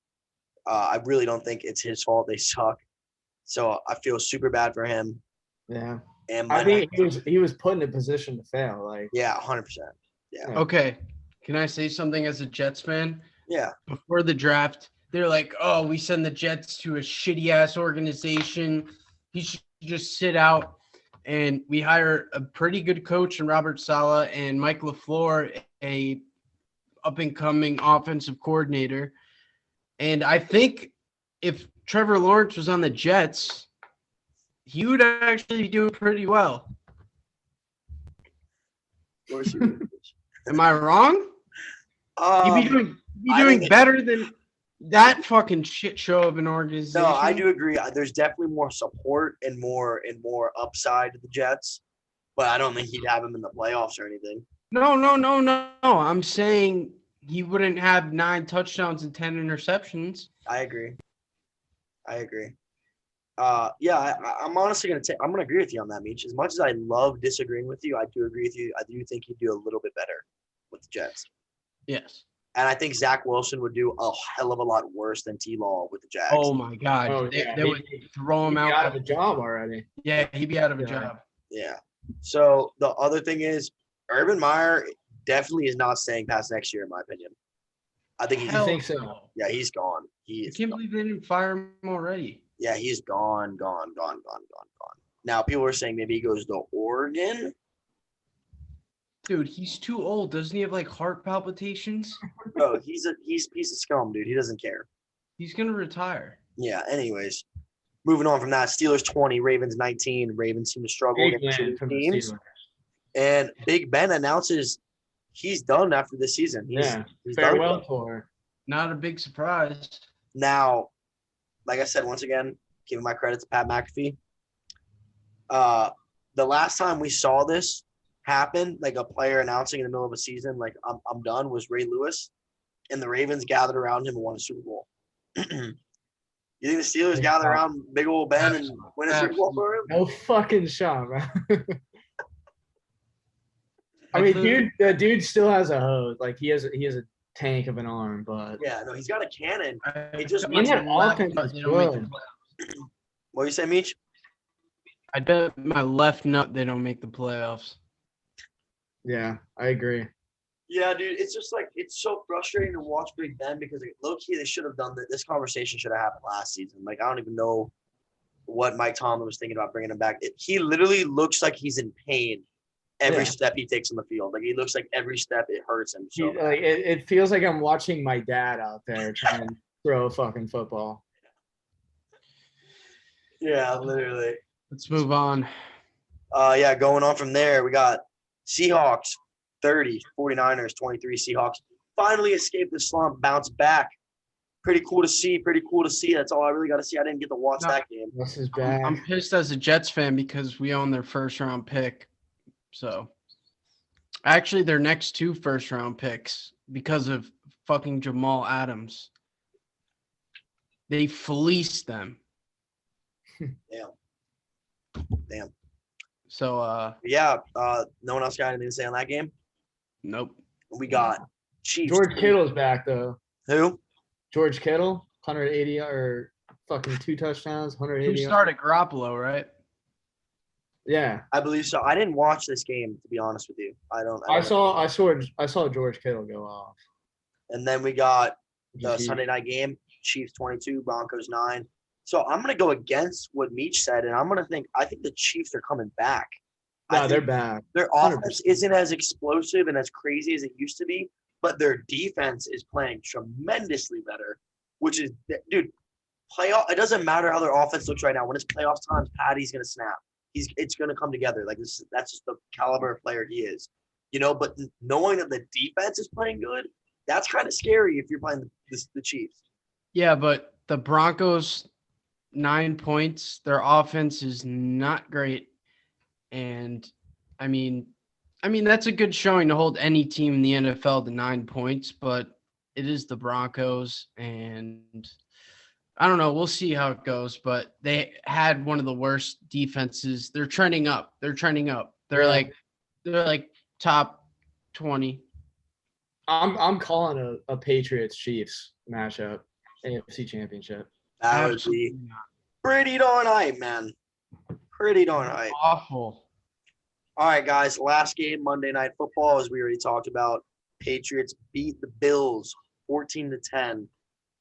I really don't think it's his fault. They suck. So I feel super bad for him. Yeah. And I think he was put in a position to fail. Like. Yeah, 100%. Yeah. Okay. Can I say something as a Jets fan? Yeah. Before the draft, they're like, oh, we send the Jets to a shitty ass organization. He should just sit out. And we hire a pretty good coach in Robert Saleh and Mike LaFleur, a up and coming offensive coordinator. And I think if Trevor Lawrence was on the Jets, he would actually be doing pretty well. Of course you would. Am I wrong? He'd be doing better than that fucking shit show of an organization. No, I do agree. There's definitely more support and more upside to the Jets, but I don't think he'd have him in the playoffs or anything. No. I'm saying he wouldn't have 9 touchdowns and 10 interceptions. I agree. Yeah, I'm honestly I'm gonna agree with you on that, Meech. As much as I love disagreeing with you, I do agree with you. I do think he'd do a little bit better with the Jets. Yes. And I think Zach Wilson would do a hell of a lot worse than T-Law with the Jags. Oh my God. Oh, They would throw him He'd be out out. of a job already. Yeah, he'd be out of a job. Yeah. So the other thing is, Urban Meyer definitely is not staying past next year, in my opinion. I think You think so? no. yeah, he's gone. I can't believe they didn't fire him already. Yeah, he's gone. Now people are saying maybe he goes to Oregon. Dude, he's too old. Doesn't he have like heart palpitations? Bro, he's a piece of scum, dude. He doesn't care. He's gonna retire. Yeah. Anyways, moving on from that, Steelers 20, Ravens 19. Ravens seem to struggle Big against man two from the teams. Steelers. And Big Ben announces he's done after the season. He's done. Farewell tour. Not a big surprise. Now, like I said, once again, giving my credit to Pat McAfee. The last time we saw this happen, like a player announcing in the middle of a season, like I'm done, was Ray Lewis, and the Ravens gathered around him and won a Super Bowl. You think the Steelers gather around big old Ben and win a Super Bowl for him? No fucking shot, man. I mean, the dude still has a hose. Like he has a tank of an arm, but Yeah, no, he's got a cannon. I It just I mean, that offense is they don't make the good. playoffs. What do you say, Meech? I bet my left nut they don't make the playoffs. Yeah, I agree. Yeah, dude, it's just like it's so frustrating to watch Big Ben because like, low key they should have done that. This conversation should have happened last season. Like I don't even know what Mike Tomlin was thinking about bringing him back. He literally looks like he's in pain every step he takes on the field. Like he looks like every step it hurts him. So Like it feels like I'm watching my dad out there trying to throw a fucking football. yeah, literally. Let's move on. Yeah, going on from there, we got Seahawks 30, 49ers 23. Seahawks finally escaped the slump, bounced back. Pretty cool to see. That's all I really got to see. I didn't get to watch that game. This is bad. I'm pissed as a Jets fan because we own their first round pick. So actually their next 2 first round picks because of fucking Jamal Adams. They fleeced them. Damn. So Yeah, no one else got anything to say on that game? nope. We got Chiefs. George Kittle's back though. Who? George Kittle, 180 or fucking 2 touchdowns, 180. Who started Garoppolo, right? Yeah, I believe so. I didn't watch this game, to be honest with you. I saw George Kittle go off. And then we got the Just- Sunday night game, Chiefs 22, Broncos 9. So I'm going to go against what Meech said, and I think the Chiefs are coming back. I No, they're think back. Their offense isn't as explosive and as crazy as it used to be, but their defense is playing tremendously better, which is, dude, playoff. It doesn't matter how their offense looks right now. When it's playoff time, Patty's going to snap. It's going to come together. Like that's just the caliber of player he is, But knowing that the defense is playing good, that's kind of scary if you're playing the Chiefs. Yeah, but the Broncos 9 points. Their offense is not great, and I mean that's a good showing to hold any team in the NFL to 9 points. But it is the Broncos, and I don't know. We'll see how it goes, but they had one of the worst defenses. They're trending up. They're like top 20. I'm calling a Patriots Chiefs matchup, AFC Championship. That would be pretty darn hype, man. Pretty darn hype. Awful. All right, guys. Last game, Monday Night Football, as we already talked about. Patriots beat the Bills 14-10.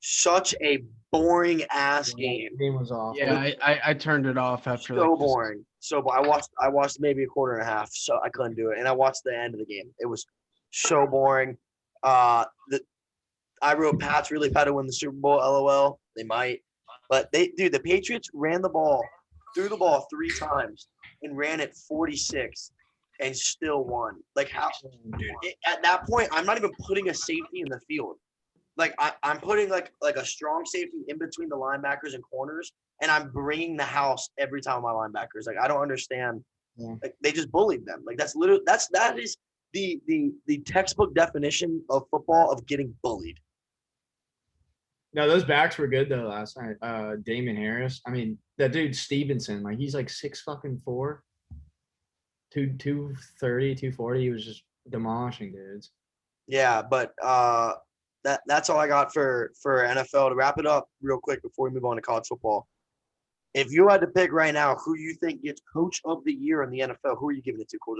Such a boring ass game. Game was awful. Yeah, I turned it off after So like this. boring. So I watched maybe a quarter and a half, so I couldn't do it. And I watched the end of the game. It was so boring. I wrote Pats really had to win the Super Bowl. LOL. They might, but the Patriots threw the ball 3 times and ran it 46 and still won. Like how, dude? At that point, I'm not even putting a safety in the field. Like I'm putting like a strong safety in between the linebackers and corners, and I'm bringing the house every time my linebackers. Like I don't understand. Yeah. Like they just bullied them. Like that is the textbook definition of football of getting bullied. No, those backs were good though last night. Damon Harris. I mean, that dude Stevenson, like he's like 6'4", 230, 240. He was just demolishing dudes. Yeah, but that's all I got for NFL. To wrap it up real quick before we move on to college football. If you had to pick right now who you think gets Coach of the Year in the NFL, who are you giving it to, Cole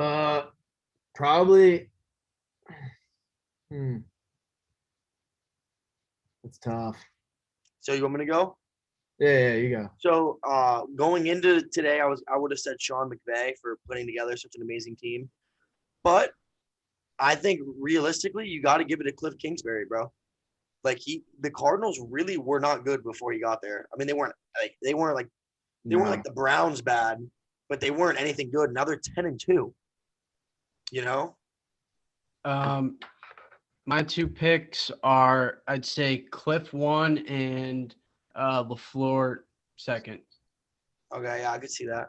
Joffray? Probably. It's tough. So you want me to go? Yeah, you go. So going into today, I would have said Sean McVay for putting together such an amazing team. But I think realistically, you got to give it to Cliff Kingsbury, bro. Like the Cardinals really were not good before he got there. I mean, they weren't like the Browns bad, but they weren't anything good. Now they're 10-2. You know? My 2 picks are, I'd say Cliff 1 and LaFleur 2nd. Okay, yeah, I could see that.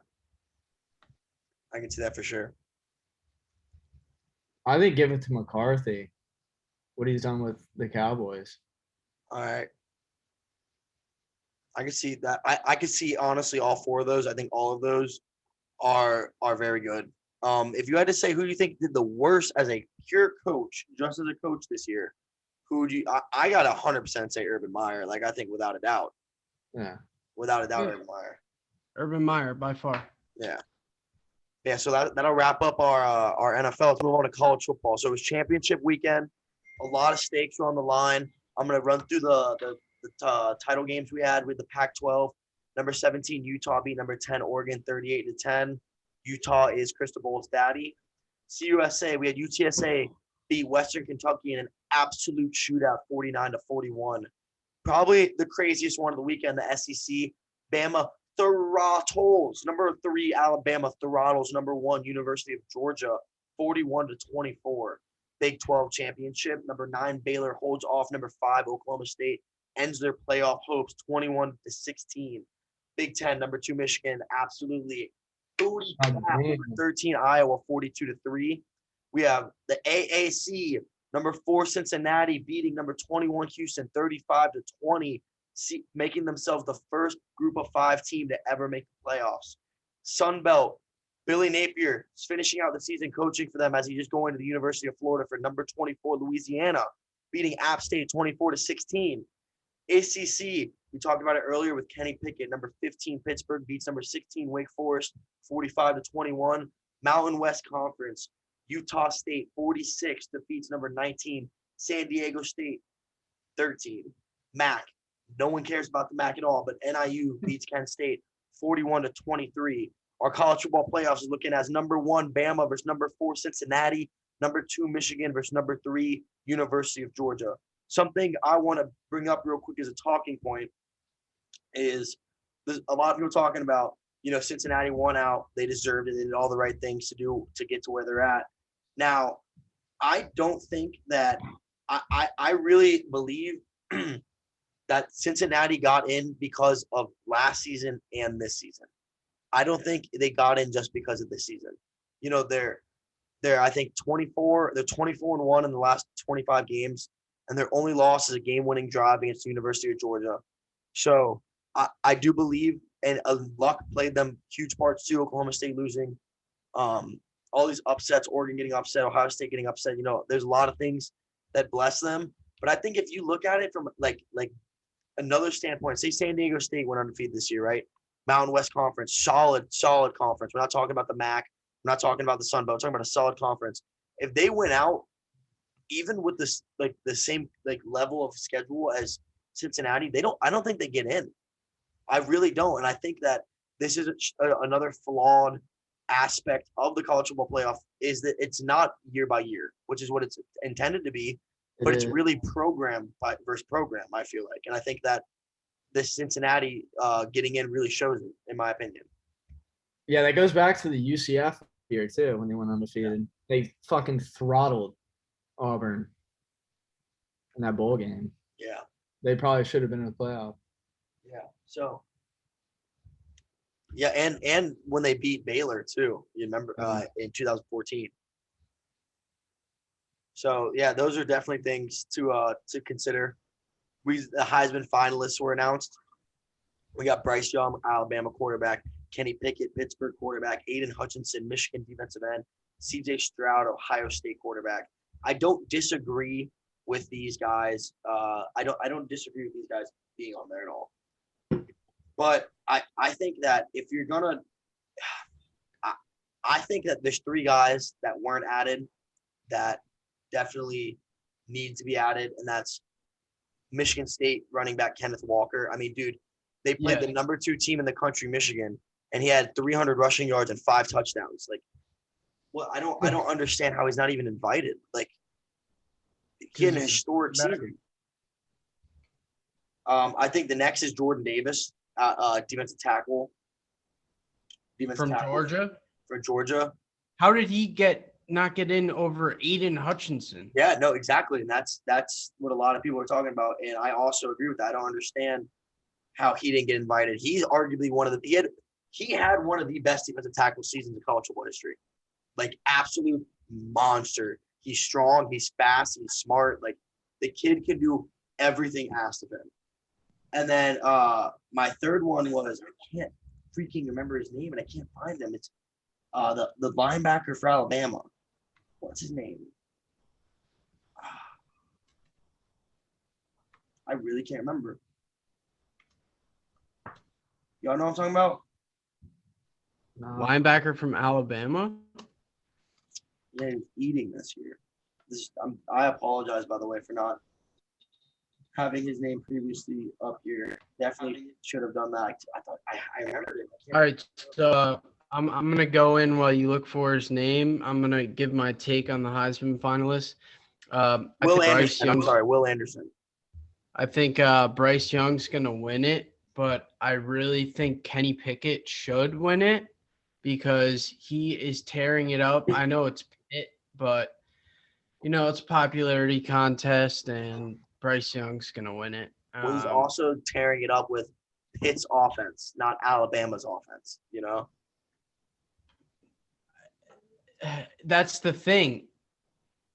I can see that for sure. I think give it to McCarthy. What he's done with the Cowboys. All right. I can see that. I can see honestly all 4 of those. I think all of those are very good. If you had to say who you think did the worst as a pure coach, just as a coach this year, who would you? I got 100% say Urban Meyer. Like I think without a doubt. Yeah. Without a doubt, Yeah. Urban Meyer. Urban Meyer by far. Yeah. Yeah. So that'll wrap up our NFL. Let's move on to college football. So it was championship weekend. A lot of stakes were on the line. I'm gonna run through the title games we had with the Pac-12. Number 17 Utah beat number 10 Oregon 38-10. Utah is Cristobal's daddy. CUSA, we had UTSA beat Western Kentucky in an absolute shootout, 49-41. Probably the craziest one of the weekend, the SEC. Bama throttles. Number 3, Alabama throttles. Number 1, University of Georgia, 41-24. Big 12 championship. Number 9, Baylor holds off. Number 5, Oklahoma State ends their playoff hopes, 21-16. Big 10, number 2, Michigan, absolutely booty clap. Number 13, Iowa, 42-3. We have the AAC, number 4, Cincinnati beating number 21, Houston, 35-20, making themselves the first group of 5 team to ever make the playoffs. Sun Belt, Billy Napier is finishing out the season coaching for them as he just going to the University of Florida for number 24, Louisiana, beating App State 24-16. ACC, we talked about it earlier with Kenny Pickett. Number 15, Pittsburgh beats number 16, Wake Forest, 45-21. Mountain West Conference, Utah State, 46, defeats number 19, San Diego State, 13. MAC, no one cares about the MAC at all, but NIU beats Kent State, 41-23. Our college football playoffs is looking as number 1, Bama versus number 4, Cincinnati, number 2, Michigan versus number 3, University of Georgia. Something I want to bring up real quick as a talking point is there's a lot of people talking about, Cincinnati won out. They deserved it. They did all the right things to get to where they're at. Now, I don't think that I really believe that Cincinnati got in because of last season and this season. I don't think they got in just because of this season. They're I think 24. They're 24-1 in the last 25 games. And their only loss is a game-winning drive against the University of Georgia. So I do believe, and luck played them huge parts too. Oklahoma State losing, all these upsets, Oregon getting upset, Ohio State getting upset. There's a lot of things that bless them. But I think if you look at it from like another standpoint, say San Diego State went undefeated this year, right? Mountain West Conference, solid conference. We're not talking about the MAC. not talking about the Sun Belt. I'm talking about a solid conference. If they win out, even with this like the same like level of schedule as Cincinnati, I don't think they get in. I really don't, and I think that this is another flawed aspect of the college football playoff is that it's not year by year, which is what it's intended to be, but it's really program versus program. I feel like, and I think that this Cincinnati getting in really shows it, in my opinion. Yeah, that goes back to the UCF year too when they went undefeated. They fucking throttled Auburn in that bowl game. Yeah. They probably should have been in the playoff. Yeah. So. Yeah, and when they beat Baylor too, you remember in 2014. So yeah, those are definitely things to consider. The Heisman finalists were announced. We got Bryce Young, Alabama quarterback, Kenny Pickett, Pittsburgh quarterback, Aiden Hutchinson, Michigan defensive end, C.J. Stroud, Ohio State quarterback. I don't disagree with these guys. I don't disagree with these guys being on there at all. But I think that if you're gonna, I think that there's 3 guys that weren't added that definitely need to be added, and that's Michigan State running back Kenneth Walker. I mean, dude, they played the number 2 team in the country, Michigan, and he had 300 rushing yards and 5 touchdowns. Like, well, I don't understand how he's not even invited. Like, he had an historic season. I think the next is Jordan Davis. Defensive tackle. Georgia? For Georgia. How did he not get in over Aiden Hutchinson? Yeah, no, exactly. And that's what a lot of people are talking about. And I also agree with that. I don't understand how he didn't get invited. He's arguably he had one of the best defensive tackle seasons in college football history. Like, absolute monster. He's strong, he's fast, he's smart. Like, the kid can do everything asked of him. And then my third one was, I can't freaking remember his name, and I can't find him. It's the linebacker for Alabama. What's his name? I really can't remember. Y'all know what I'm talking about? No. Linebacker from Alabama? Yeah, he's eating this year. I apologize, by the way, for not having his name previously up here. Definitely should have done that. I thought I remembered it. All right, so I'm gonna go in while you look for his name. I'm gonna give my take on the Heisman finalists. Will Anderson. I'm sorry, Will Anderson. I think Bryce Young's gonna win it, but I really think Kenny Pickett should win it because he is tearing it up. I know it's Pitt, but it's a popularity contest, and Bryce Young's gonna win it. Well, he's also tearing it up with Pitt's offense, not Alabama's offense. That's the thing.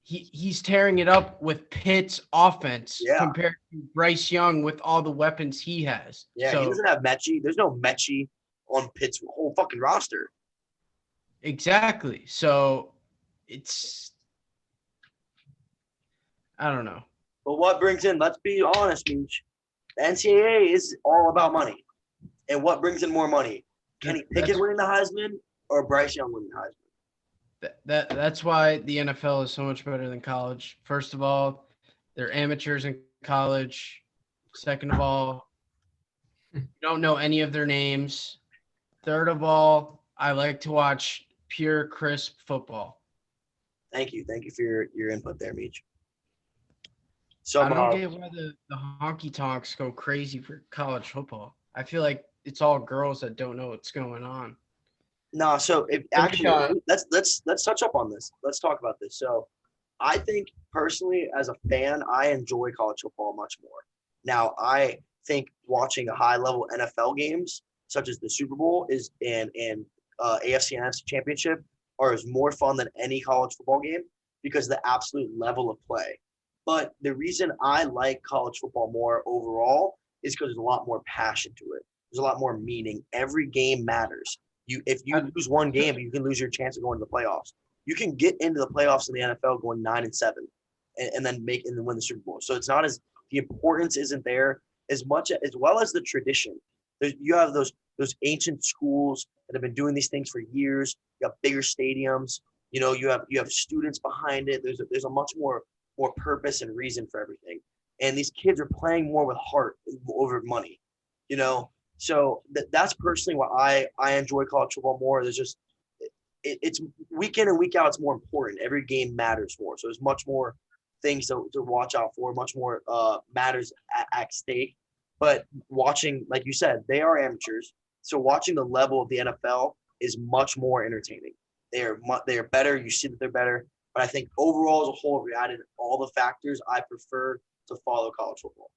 He's tearing it up with Pitt's offense compared to Bryce Young with all the weapons he has. Yeah, he doesn't have Mechie. There's no Mechie on Pitt's whole fucking roster. Exactly. So I don't know. But what brings in, let's be honest, Meech, the NCAA is all about money. And what brings in more money? Kenny Pickett winning the Heisman or Bryce Young winning the Heisman? That's why the NFL is so much better than college. First of all, they're amateurs in college. Second of all, you don't know any of their names. Third of all, I like to watch pure, crisp football. Thank you. Thank you for your input there, Meech. So I don't get why the honky tonks go crazy for college football. I feel like it's all girls that don't know what's going on. No, so if actually let's touch up on this. Let's talk about this. So I think personally, as a fan, I enjoy college football much more. Now, I think watching a high level NFL games such as the Super Bowl and AFC and NFC Championship is more fun than any college football game because of the absolute level of play. But the reason I like college football more overall is because there's a lot more passion to it. There's a lot more meaning. Every game matters. If you lose one game, you can lose your chance of going to the playoffs. You can get into the playoffs in the NFL going 9-7, and then win the Super Bowl. So it's not as the importance isn't there as much as well as the tradition. You have those those ancient schools that have been doing these things for years. You have bigger stadiums. You have students behind it. There's a much more purpose and reason for everything. And these kids are playing more with heart over money. So that's personally why I enjoy college football more. There's just it's week in and week out. It's more important. Every game matters more. So there's much more things to watch out for. Much more matters at stake. But watching, like you said, they are amateurs. So watching the level of the NFL is much more entertaining. They are better. You see that they're better. But I think overall as a whole, if we added all the factors, I prefer to follow college football.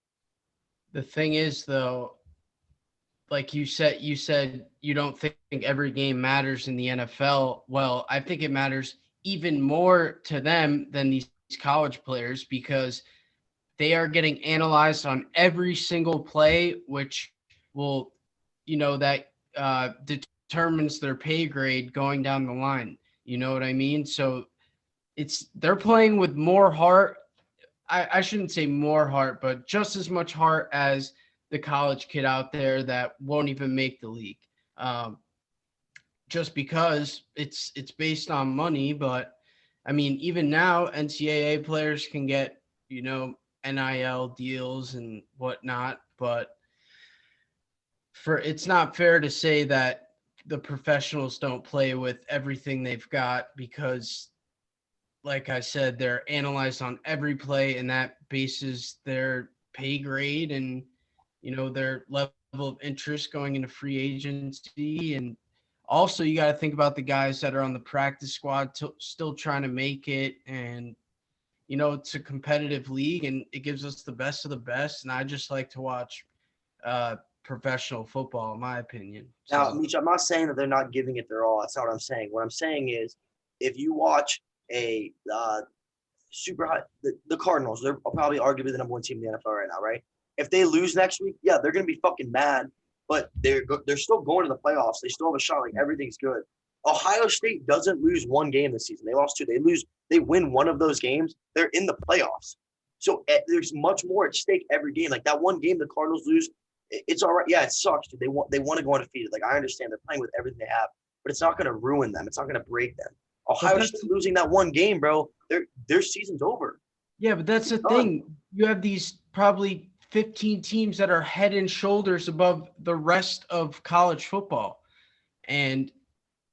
The thing is, though, like you said you don't think every game matters in the NFL. Well, I think it matters even more to them than these college players because they are getting analyzed on every single play, which will, that determines their pay grade going down the line. You know what I mean? So they're playing with more heart. I shouldn't say more heart, but just as much heart as the college kid out there that won't even make the league. Just because it's based on money. But I mean, even now NCAA players can get, NIL deals and whatnot, but it's not fair to say that the professionals don't play with everything they've got because, like I said, they're analyzed on every play and that bases their pay grade and, their level of interest going into free agency. And also you got to think about the guys that are on the practice squad still trying to make it. And, it's a competitive league and it gives us the best of the best. And I just like to watch professional football, in my opinion. Now, Meech, I'm not saying that they're not giving it their all. That's not what I'm saying. What I'm saying is if you watch a super high, the Cardinals, they're probably arguably the number one team in the NFL right now, right? If they lose next week, yeah, they're going to be fucking mad, but they're still going to the playoffs. They still have a shot. Like, everything's good. Ohio State doesn't lose one game this season. They lost two. They win one of those games. They're in the playoffs. So there's much more at stake every game. Like that one game the Cardinals lose, it's all right. Yeah, it sucks, dude. They want to go undefeated. Like, I understand they're playing with everything they have, but it's not going to ruin them. It's not going to break them. Ohio State losing that one game, bro, their season's over. Yeah, but that's the thing. You have these probably 15 teams that are head and shoulders above the rest of college football. And,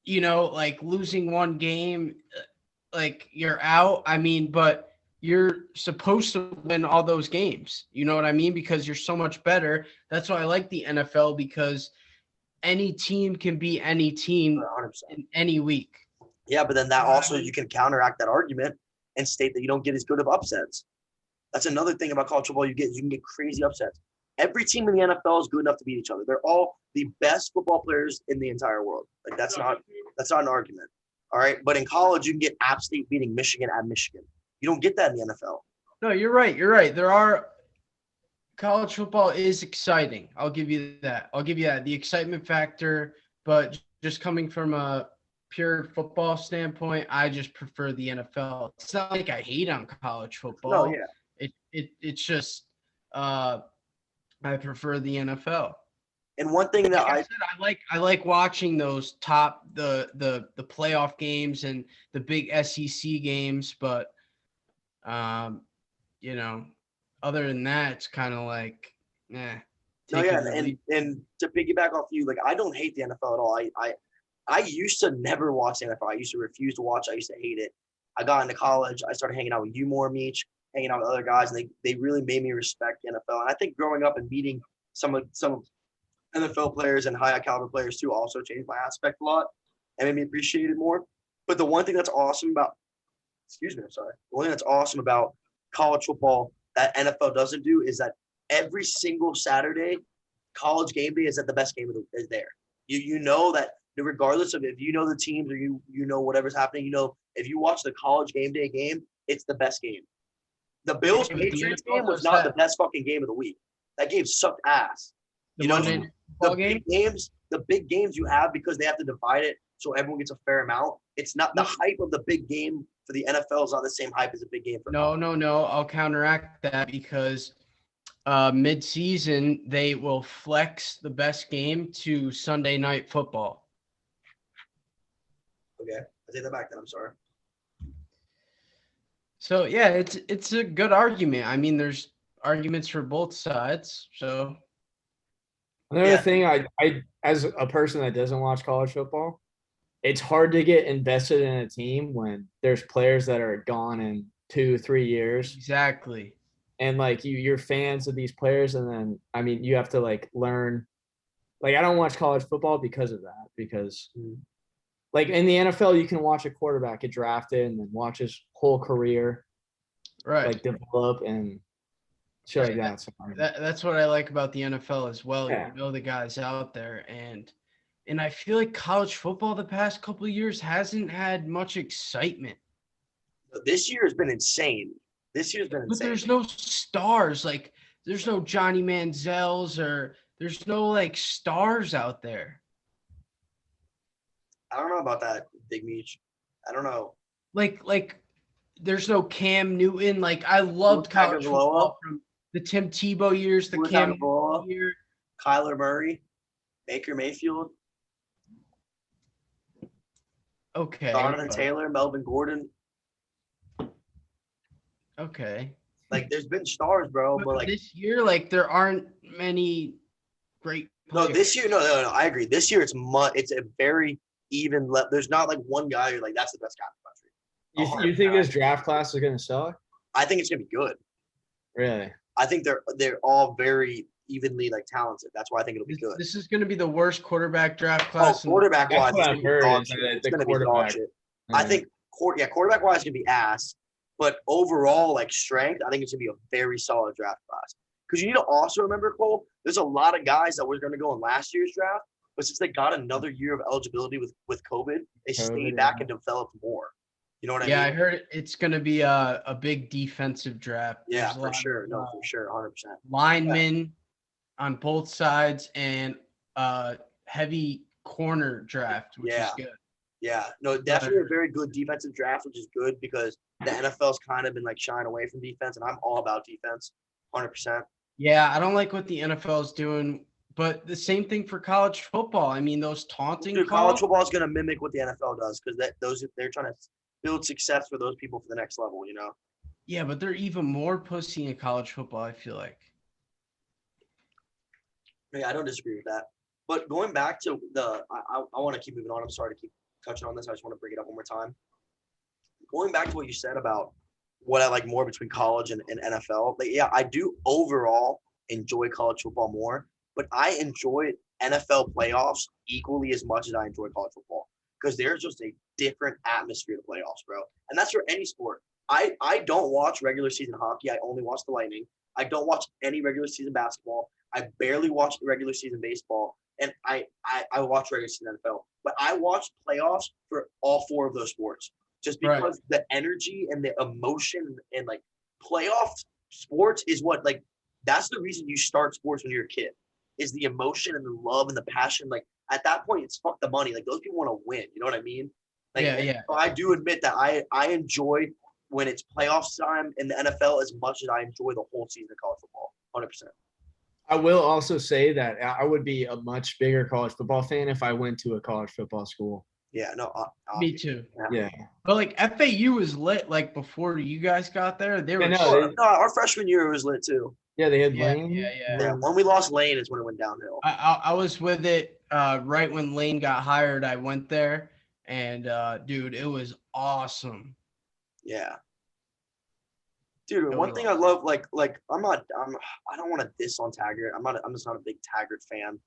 like losing one game, like you're out. I mean, but you're supposed to win all those games. You know what I mean? Because you're so much better. That's why I like the NFL because any team can beat any team 100%. in any week. Yeah, but then that also you can counteract that argument and state that you don't get as good of upsets. That's another thing about college football. You can get crazy upsets. Every team in the NFL is good enough to beat each other. They're all the best football players in the entire world. Like that's not an argument. All right. But in college, you can get App State beating Michigan at Michigan. You don't get that in the NFL. No, you're right. College football is exciting. I'll give you that. The excitement factor, but just coming from a pure football standpoint, I just prefer the NFL. It's not like I hate on college football. No, yeah. It's just I prefer the NFL. And one thing that I like watching those the playoff games and the big SEC games, but other than that, it's kind of like, No, yeah, and to piggyback off you, like I don't hate the NFL at all. I used to never watch the NFL. I used to refuse to watch. I used to hate it. I got into college. I started hanging out with you more, Meech, hanging out with other guys, and they really made me respect the NFL. And I think growing up and meeting some NFL players and high caliber players too also changed my aspect a lot and made me appreciate it more. But the one thing that's awesome about college football that NFL doesn't do is that every single Saturday, college game day is at the best game is there. You know that regardless of if you know the teams or you know whatever's happening, if you watch the college game day game, it's the best game. The Bills Patriots game was not the best fucking game of the week. That game sucked ass. The big games you have because they have to divide it so everyone gets a fair amount. It's not the hype of the big game for the NFL is not the same hype as a big game for No. I'll counteract that because mid-season, they will flex the best game to Sunday Night Football. Okay, I take that back then. I'm sorry. So yeah, it's a good argument. I mean, there's arguments for both sides. So Another Yeah. thing, I as a person that doesn't watch college football, it's hard to get invested in a team when there's players that are gone in 2-3 years, exactly. and like you're fans of these players, and then I mean you have to like learn. Like I don't watch college football because of that, because like in the NFL you can watch a quarterback get drafted and then watch his whole career Right. like develop and shit like that. So, That's what I like about the NFL as well. Yeah. You know the guys out there, and I feel like college football the past couple of years hasn't had much excitement. This year has been insane. This year's been But insane. there's no stars. Like there's no Johnny Manziels or there's no like stars out there. I don't know about that, Big Meech. I don't know. Like there's no Cam Newton. Like I loved Tua college Tagovailoa. football from the Tim Tebow years, the Tua Cam Tagovailoa. Newton year. Kyler Murray, Baker Mayfield, Okay. Donovan but- Taylor, Melvin Gordon. Okay. Like, there's been stars, bro. But like, this year, like there aren't many great no, players. this year, no. I agree. This year, it's a very even. There's not like one guy who's like that's the best guy in the country. you think this draft class is gonna suck? I think it's gonna be good. Really? I think they're all very evenly like talented. That's why I think it'll be good. This is going to be the worst quarterback draft Oh, class. quarterback wise, That's what I've heard. Is that It's the gonna be dog quarterback. shit. I think quarterback wise is gonna be ass, but overall like strength, I think it's gonna be a very solid draft class. Because you need to also remember, Cole, there's a lot of guys that were gonna go in last year's draft, but since they got another year of eligibility with COVID, they stayed back and developed more. You know what I mean? I heard it's going to be a big defensive draft. Yeah, There's a for lot sure. of, No, for sure, 100%. linemen on both sides and heavy corner draft, which is good. Yeah, no, definitely a very good defensive draft, which is good because the NFL's kind of been like shying away from defense, and I'm all about defense, 100%. Yeah, I don't like what the NFL is doing, but the same thing for college football. I mean, those taunting Dude, calls. college football is going to mimic what the NFL does because they're trying to build success for those people for the next level, you know? Yeah, but they're even more pussy in college football, I feel like. Yeah, I don't disagree with that. But going back to I want to keep moving on. I'm sorry to keep touching on this. I just want to bring it up one more time. Going back to what you said about what I like more between college and NFL, like, yeah, I do overall enjoy college football more, but I enjoy NFL playoffs equally as much as I enjoy college football because there's just a different atmosphere to playoffs, bro. And that's for any sport. I don't watch regular season hockey. I only watch the Lightning. I don't watch any regular season basketball. I barely watch the regular season baseball. And I watch regular season NFL. But I watch playoffs for all four of those sports just because the energy and the emotion and like playoff sports is what like that's the reason you start sports when you're a kid is the emotion and the love and the passion. Like at that point, it's fuck the money. Like those people want to win. You know what I mean? Like, Yeah. So I do admit that I enjoy when it's playoffs time in the NFL as much as I enjoy the whole season of college football. 100%. I will also say that I would be a much bigger college football fan if I went to a college football school. Yeah, no. Me too. Yeah. But like FAU was lit like before you guys got there. They were No, our freshman year was lit too. Yeah, they had Yeah, Lane. yeah. When we lost Lane is when it went downhill. I was with it right when Lane got hired. I went there, and dude, it was awesome. Yeah. Dude, one thing I love, like I don't want to diss on Taggart. I'm just not a big Taggart fan,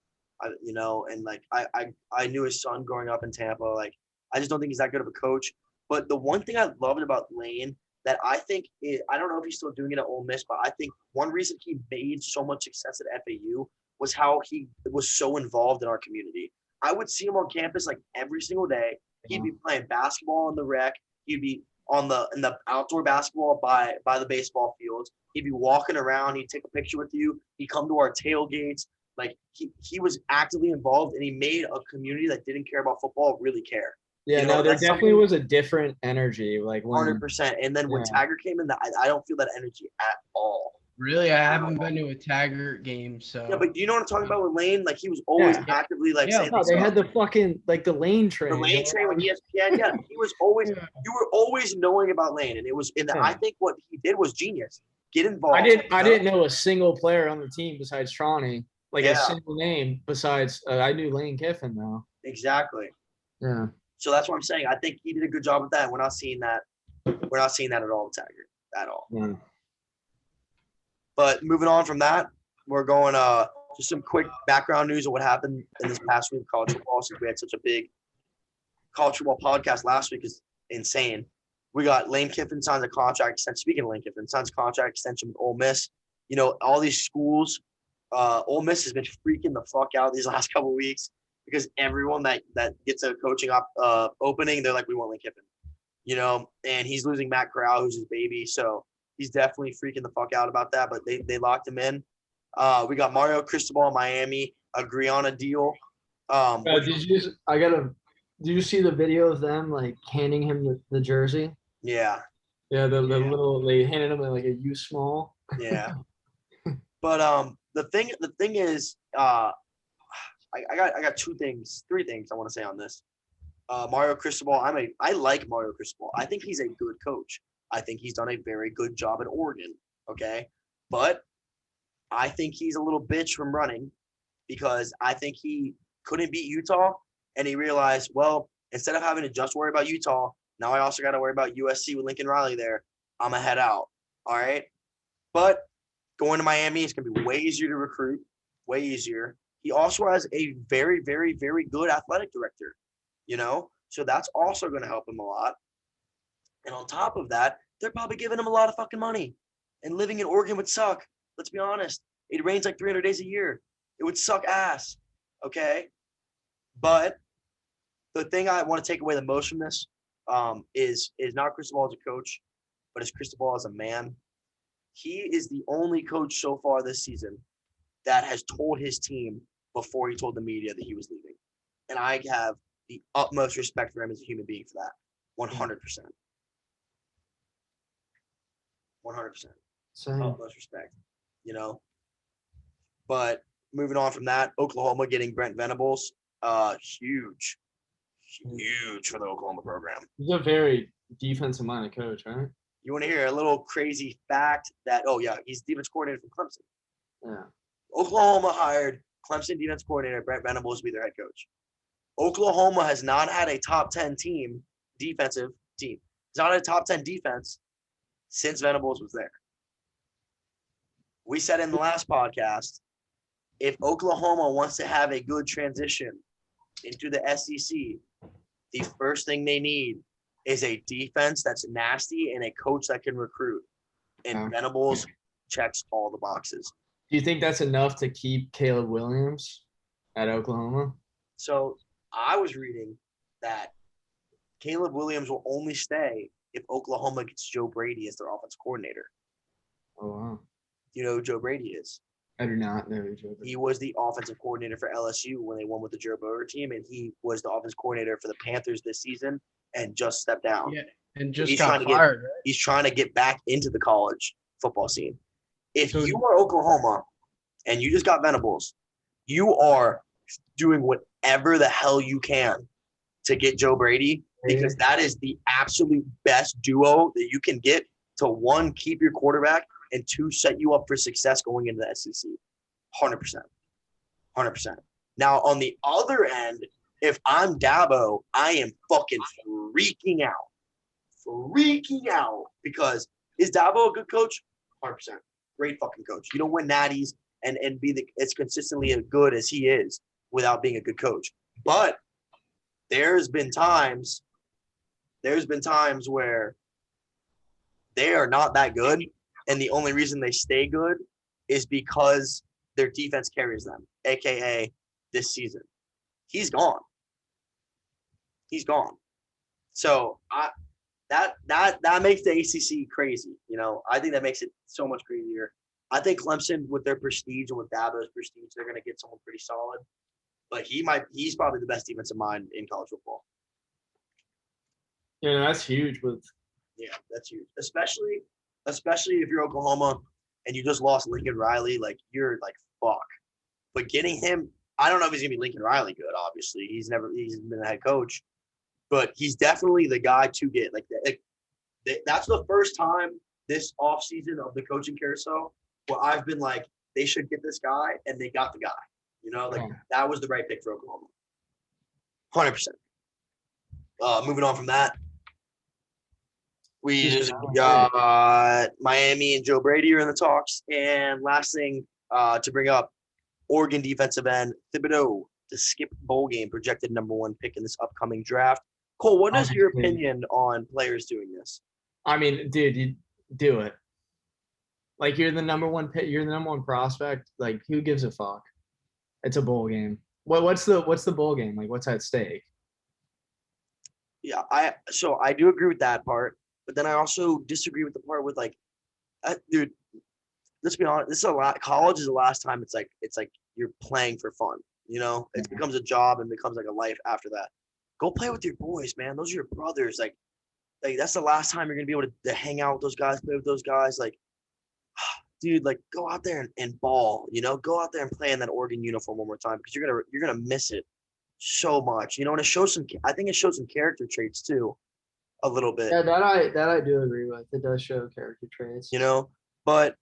you know. And like I knew his son growing up in Tampa. Like I just don't think he's that good of a coach. But the one thing I loved about Lane that I think I don't know if he's still doing it at Ole Miss, but I think one reason he made so much success at FAU was how he was so involved in our community. I would see him on campus like every single day. He'd be playing basketball in the rec. He'd be in the outdoor basketball by the baseball fields. He'd be walking around. He'd take a picture with you. He'd come to our tailgates. Like he was actively involved, and he made a community that didn't care about football really care. Yeah, You know, there that's definitely was a different energy. Like 100%. And then when Taggart came in, I don't feel that energy at all. Really, I haven't been to a Taggart game, so Yeah, but do you know what I'm talking about with Lane? Like he was always Yeah. actively like Yeah. saying No, these they stuff. had the fucking the Lane train. The Lane train with ESPN. Yeah, he was always. You were always knowing about Lane, and it was. And I think what he did was genius. Get involved. I didn't know a single player on the team besides Tronny, like a single name besides I knew Lane Kiffin though. Exactly. Yeah. So that's what I'm saying. I think he did a good job with that. We're not seeing that. We're not seeing that at all with Taggart at all. Yeah. But moving on from that, we're going just some quick background news of what happened in this past week of college football. Since we had such a big college football podcast last week, is insane. We got Lane Kiffin signs a contract extension. Speaking of Lane Kiffin, signs a contract extension with Ole Miss. You know, all these schools, Ole Miss has been freaking the fuck out these last couple of weeks because everyone that gets a coaching opening, they're like, we want Lane Kiffin. You know, and he's losing Matt Corral, who's his baby. So he's definitely freaking the fuck out about that. But they locked him in. We got Mario Cristobal in Miami, agree on a deal. Did you see the video of them like handing him the jersey? Yeah. Yeah, the little they handed him like a U small. Yeah. But the thing is, I got three things I want to say on this. Mario Cristobal, I like Mario Cristobal. I think he's a good coach. I think he's done a very good job in Oregon. Okay, but I think he's a little bitch from running because I think he couldn't beat Utah, and he realized, well, instead of having to just worry about Utah, now I also got to worry about USC with Lincoln Riley there. I'm gonna head out. All right, but going to Miami is gonna be way easier to recruit, way easier. He also has a very, very, very good athletic director. You know, so that's also going to help him a lot. And on top of that, they're probably giving him a lot of fucking money. And living in Oregon would suck. Let's be honest. It rains like 300 days a year. It would suck ass. Okay? But the thing I want to take away the most from this is not Cristobal as a coach, but is Cristobal as a man. He is the only coach so far this season that has told his team before he told the media that he was leaving. And I have the utmost respect for him as a human being for that. 100%. 100%. Same. Utmost respect, you know. But moving on from that, Oklahoma getting Brent Venables, huge for the Oklahoma program. He's a very defensive-minded coach, right? You want to hear a little crazy fact that, he's defense coordinator from Clemson. Yeah. Oklahoma hired Clemson defense coordinator Brent Venables to be their head coach. Oklahoma has not had a top 10 defensive team. It's not a top 10 defense since Venables was there. We said in the last podcast, if Oklahoma wants to have a good transition into the SEC, the first thing they need is a defense that's nasty and a coach that can recruit. And Venables checks all the boxes. Do you think that's enough to keep Caleb Williams at Oklahoma? So I was reading that Caleb Williams will only stay if Oklahoma gets Joe Brady as their offensive coordinator. Oh, wow. Do you know who Joe Brady is? I do not know who Joe Brady is. He was the offensive coordinator for LSU when they won with the Joe Burrow team, and he was the offensive coordinator for the Panthers this season and just stepped down. yeah, and just He's got trying to fired. Right? He's trying to get back into the college football scene. If So- you are Oklahoma and you just got Venables, you are doing whatever the hell you can to get Joe Brady because that is the absolute best duo that you can get to, one, keep your quarterback, and two, set you up for success going into the SEC. 100%. 100%. Now, on the other end, if I'm Dabo, I am fucking freaking out. Freaking out because is Dabo a good coach? 100%. Great fucking coach. You don't win natties and be as consistently as good as he is without being a good coach. But there's been times where they are not that good, and the only reason they stay good is because their defense carries them, aka this season. He's gone. So that makes the ACC crazy. You know, I think that makes it so much crazier. I think Clemson, with their prestige and with Dabo's prestige, they're going to get someone pretty solid. But he's probably the best defensive mind in college football. Yeah, that's huge. Yeah, that's huge. Especially if you're Oklahoma and you just lost Lincoln Riley, like you're like fuck. But getting him, I don't know if he's gonna be Lincoln Riley good. Obviously, he's been a head coach, but he's definitely the guy to get. That's the first time this offseason of the coaching carousel where I've been like, they should get this guy, and they got the guy. That was the right pick for Oklahoma. 100%. Moving on from that, we just got Miami and Joe Brady are in the talks. And last thing to bring up, Oregon defensive end Thibodeau to skip bowl game, projected #1 pick in this upcoming draft. Cole, what is your opinion on players doing this? I mean, dude, you do it. Like, you're the #1 pick. You're the #1 prospect. Like, who gives a fuck? It's a bowl game. What's the bowl game? Like, what's at stake? Yeah, I do agree with that part, but then I also disagree with the part with dude, let's be honest. This is a lot. College is the last time it's like you're playing for fun. It becomes a job and becomes like a life after that. Go play with your boys, man. Those are your brothers. Like that's the last time you're gonna be able to hang out with those guys, play with those guys. Like, dude, like go out there and ball. Go out there and play in that Oregon uniform one more time because you're gonna miss it so much. And it shows I think it shows some character traits too, a little bit. Yeah, that I do agree with. It does show character traits. But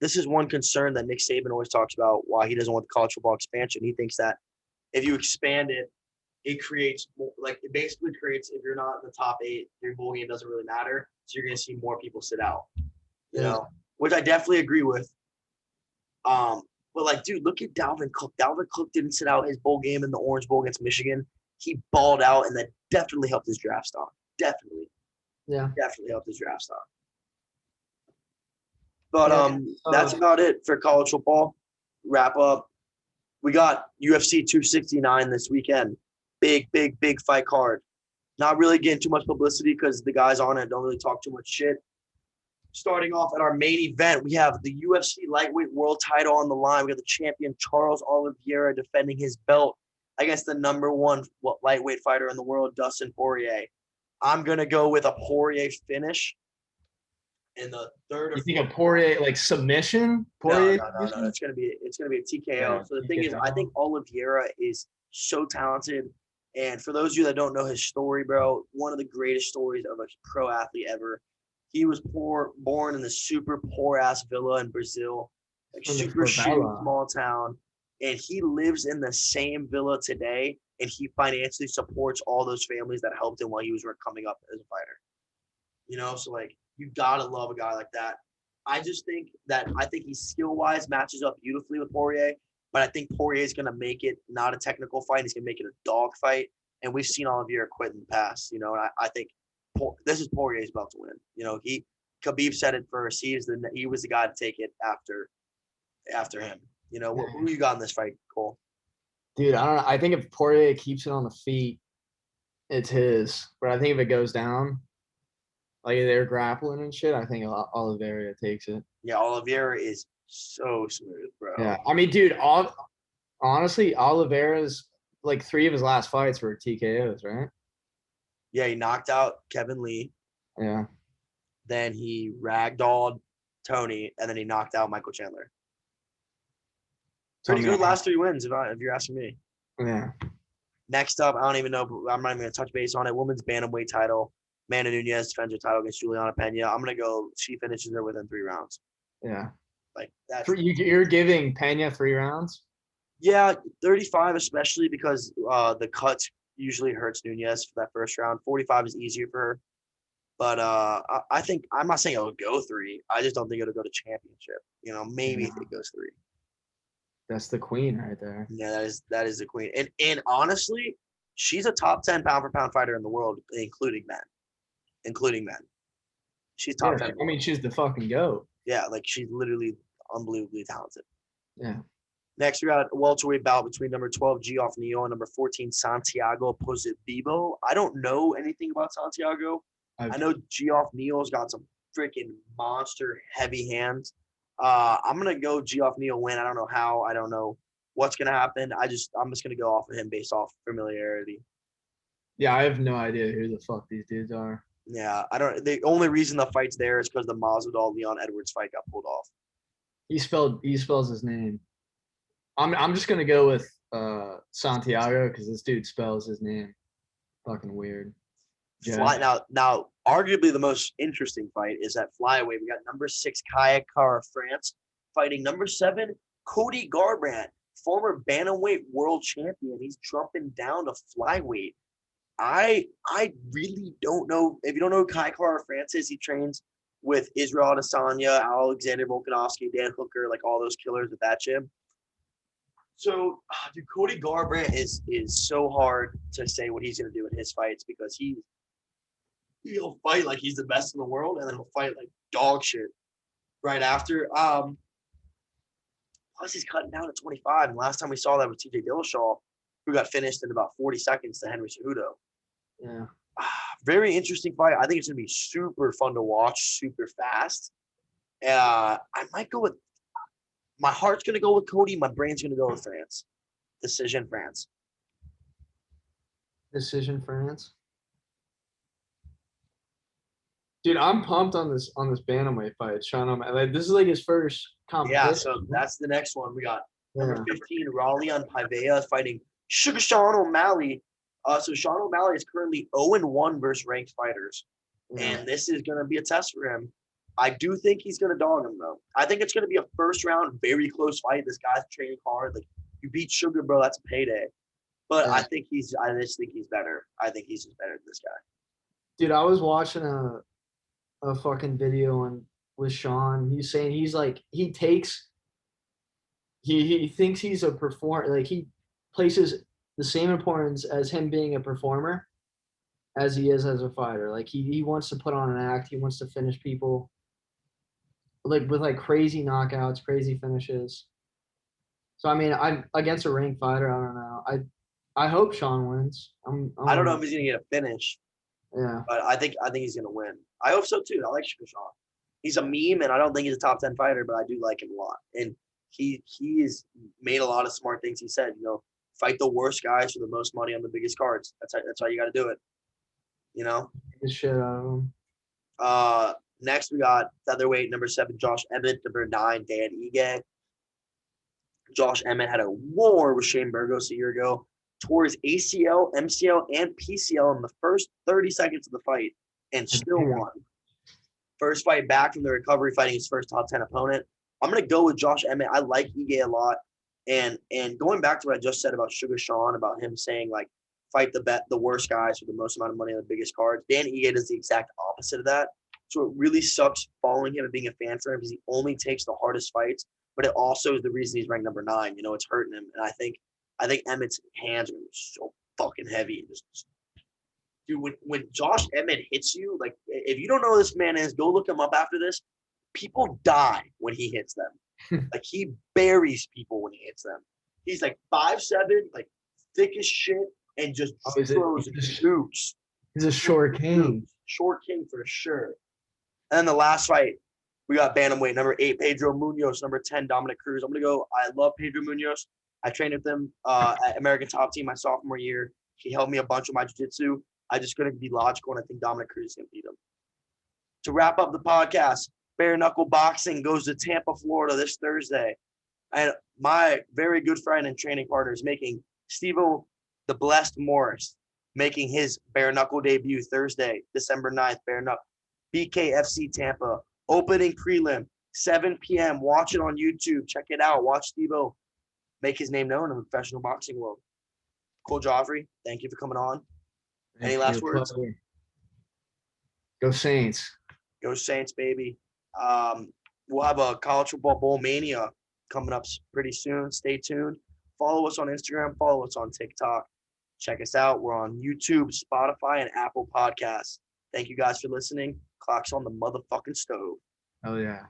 this is one concern that Nick Saban always talks about why he doesn't want the college football expansion. He thinks that if you expand it, it creates it basically creates, if you're not in the top 8, your bowl game doesn't really matter. So you're gonna see more people sit out. Which I definitely agree with. But dude, look at Dalvin Cook. Dalvin Cook didn't sit out his bowl game in the Orange Bowl against Michigan. He balled out, and that definitely helped his draft stock. Definitely. Yeah. Definitely helped his draft stock. But that's about it for college football. Wrap up. We got UFC 269 this weekend. Big fight card. Not really getting too much publicity because the guys on it don't really talk too much shit. Starting off at our main event, we have the UFC lightweight world title on the line. We got the champion Charles Oliveira defending his belt against the #1 lightweight fighter in the world, Dustin Poirier. I'm gonna go with a Poirier finish in the third or fourth. You think a Poirier submission? Poirier? No. It's gonna be a TKO. So the thing is, I think Oliveira is so talented. And for those of you that don't know his story, bro, one of the greatest stories of a pro athlete ever. He was born in the super poor-ass villa in Brazil, super shitty small town, and he lives in the same villa today, and he financially supports all those families that helped him while he was coming up as a fighter. So you gotta love a guy like that. I think he skill-wise matches up beautifully with Poirier, but I think Poirier is gonna make it not a technical fight. He's gonna make it a dog fight, and we've seen Oliveira quit in the past. And I think this is Poirier's about to win. Khabib said it first. He was the guy to take it after him. Who you got in this fight, Cole? Dude, I don't know. I think if Poirier keeps it on the feet, it's his. But I think if it goes down, like they're grappling and shit, I think Oliveira takes it. Yeah, Oliveira is so smooth, bro. Yeah, I mean, dude, honestly, Oliveira's 3 of his last fights were TKOs, right? Yeah, he knocked out Kevin Lee. Yeah. Then he ragdolled Tony, and then he knocked out Michael Chandler. Pretty good last 3 wins, if you're asking me. Yeah. Next up, I don't even know. I'm not even going to touch base on it. Women's bantamweight title. Amanda Nunes defends her title against Juliana Pena. I'm going to go. She finishes her within 3 rounds. Yeah. That's you're giving Pena 3 rounds? Yeah, 35 especially because the cuts usually hurts Nunes for that first round. 45 is easier for her. But I think I'm not saying it'll go 3. I just don't think it'll go to championship. Maybe if it goes 3. That's the queen right there. Yeah, that is the queen. And honestly, she's a top 10 pound for pound fighter in the world, including men. She's top 10. I mean, she's the fucking GOAT. Yeah, she's literally unbelievably talented. Yeah. Next, we got a welterweight bout between number 12, Geoff Neal, and number 14, Santiago Pozzovivo. I don't know anything about Santiago. I know Geoff Neal's got some freaking monster heavy hands. I'm going to go Geoff Neal win. I don't know how. I don't know what's going to happen. I'm just going to go off of him based off familiarity. Yeah, I have no idea who the fuck these dudes are. Yeah, I don't. The only reason the fight's there is because the Masvidal Leon Edwards fight got pulled off. He spells his name. I'm just gonna go with Santiago because this dude spells his name fucking weird. Fly, now, arguably the most interesting fight is at flyweight. We got number 6 Kayak Kara France fighting number 7 Cody Garbrandt, former bantamweight world champion. He's jumping down to flyweight. I really don't know. If you don't know who Kayak Kara France is, he trains with Israel Adesanya, Alexander Volkanovski, Dan Hooker, like all those killers at that gym. So, dude, Cody Garbrandt is so hard to say what he's going to do in his fights because he'll fight like he's the best in the world, and then he'll fight like dog shit right after. Plus, he's cutting down to 25. And last time we saw that with TJ Dillashaw, who got finished in about 40 seconds to Henry Cejudo. Yeah. Very interesting fight. I think it's going to be super fun to watch, super fast. I might go with – my heart's going to go with Cody. My brain's going to go with France. Decision France. Decision France. Dude, I'm pumped on this bantamweight fight. Sean O'Malley. Like, this is like his first competition. Yeah, so that's the next one. We got number Yeah. 15, Raulian Paiva fighting Sugar Sean O'Malley. So Sean O'Malley is currently 0-1 versus ranked fighters. Yeah. And this is going to be a test for him. I do think he's going to dog him, though. I think it's going to be a first-round, very close fight. This guy's training hard. Like, you beat Sugar, bro, that's a payday. But Yeah. I just think he's better. I think he's just better than this guy. Dude, I was watching a fucking video with Sean. He's saying he's like he thinks he's a performer. Like he places the same importance as him being a performer as he is as a fighter. Like he wants to put on an act. He wants to finish people like with like crazy knockouts, crazy finishes. So I mean, I'm against a ranked fighter. I don't know. I hope Sean wins. I don't know if he's going to get a finish, Yeah. but I think he's going to win. I hope so, too. I like Sugar Sean. He's a meme, and I don't think he's a top 10 fighter, but I do like him a lot. And he has made a lot of smart things. He said, fight the worst guys for the most money on the biggest cards. That's how you got to do it. Get the shit out of him. Next, we got featherweight number 7, Josh Emmett, number 9, Dan Ige. Josh Emmett had a war with Shane Burgos a year ago, tore his ACL, MCL, and PCL in the first 30 seconds of the fight, and still won. First fight back from the recovery, fighting his first top 10 opponent. I'm going to go with Josh Emmett. I like Ige a lot. And going back to what I just said about Sugar Sean, about him saying, like, fight the worst guys for the most amount of money on the biggest cards, Dan Ige does the exact opposite of that. So it really sucks following him and being a fan for him because he only takes the hardest fights, but it also is the reason he's ranked number 9. It's hurting him. And I think Emmett's hands are so fucking heavy. Dude, when Josh Emmett hits you, like, if you don't know who this man is, go look him up after this. People die when he hits them. Like, he buries people when he hits them. He's like 5'7", like thick as shit, and just throws shoots. He's a short king. Short king for sure. And then the last fight, we got bantamweight number 8, Pedro Munoz, number 10, Dominic Cruz. I'm gonna go. I love Pedro Munoz. I trained with him at American Top Team my sophomore year. He helped me a bunch with my jiu-jitsu. I just couldn't be logical, and I think Dominic Cruz is gonna beat him. To wrap up the podcast, bare knuckle boxing goes to Tampa, Florida this Thursday. And my very good friend and training partner is making Steve-O the Blessed Morris, making his bare knuckle debut Thursday, December 9th, bare knuckle. BKFC Tampa, opening prelim, 7 p.m. Watch it on YouTube. Check it out. Watch Steve-O make his name known in the professional boxing world. Cole Joffray, thank you for coming on. Any last words? Pleasure. Go Saints. Go Saints, baby. We'll have a college football bowl mania coming up pretty soon. Stay tuned. Follow us on Instagram. Follow us on TikTok. Check us out. We're on YouTube, Spotify, and Apple Podcasts. Thank you guys for listening. Clock's on the motherfucking stove. Oh, yeah.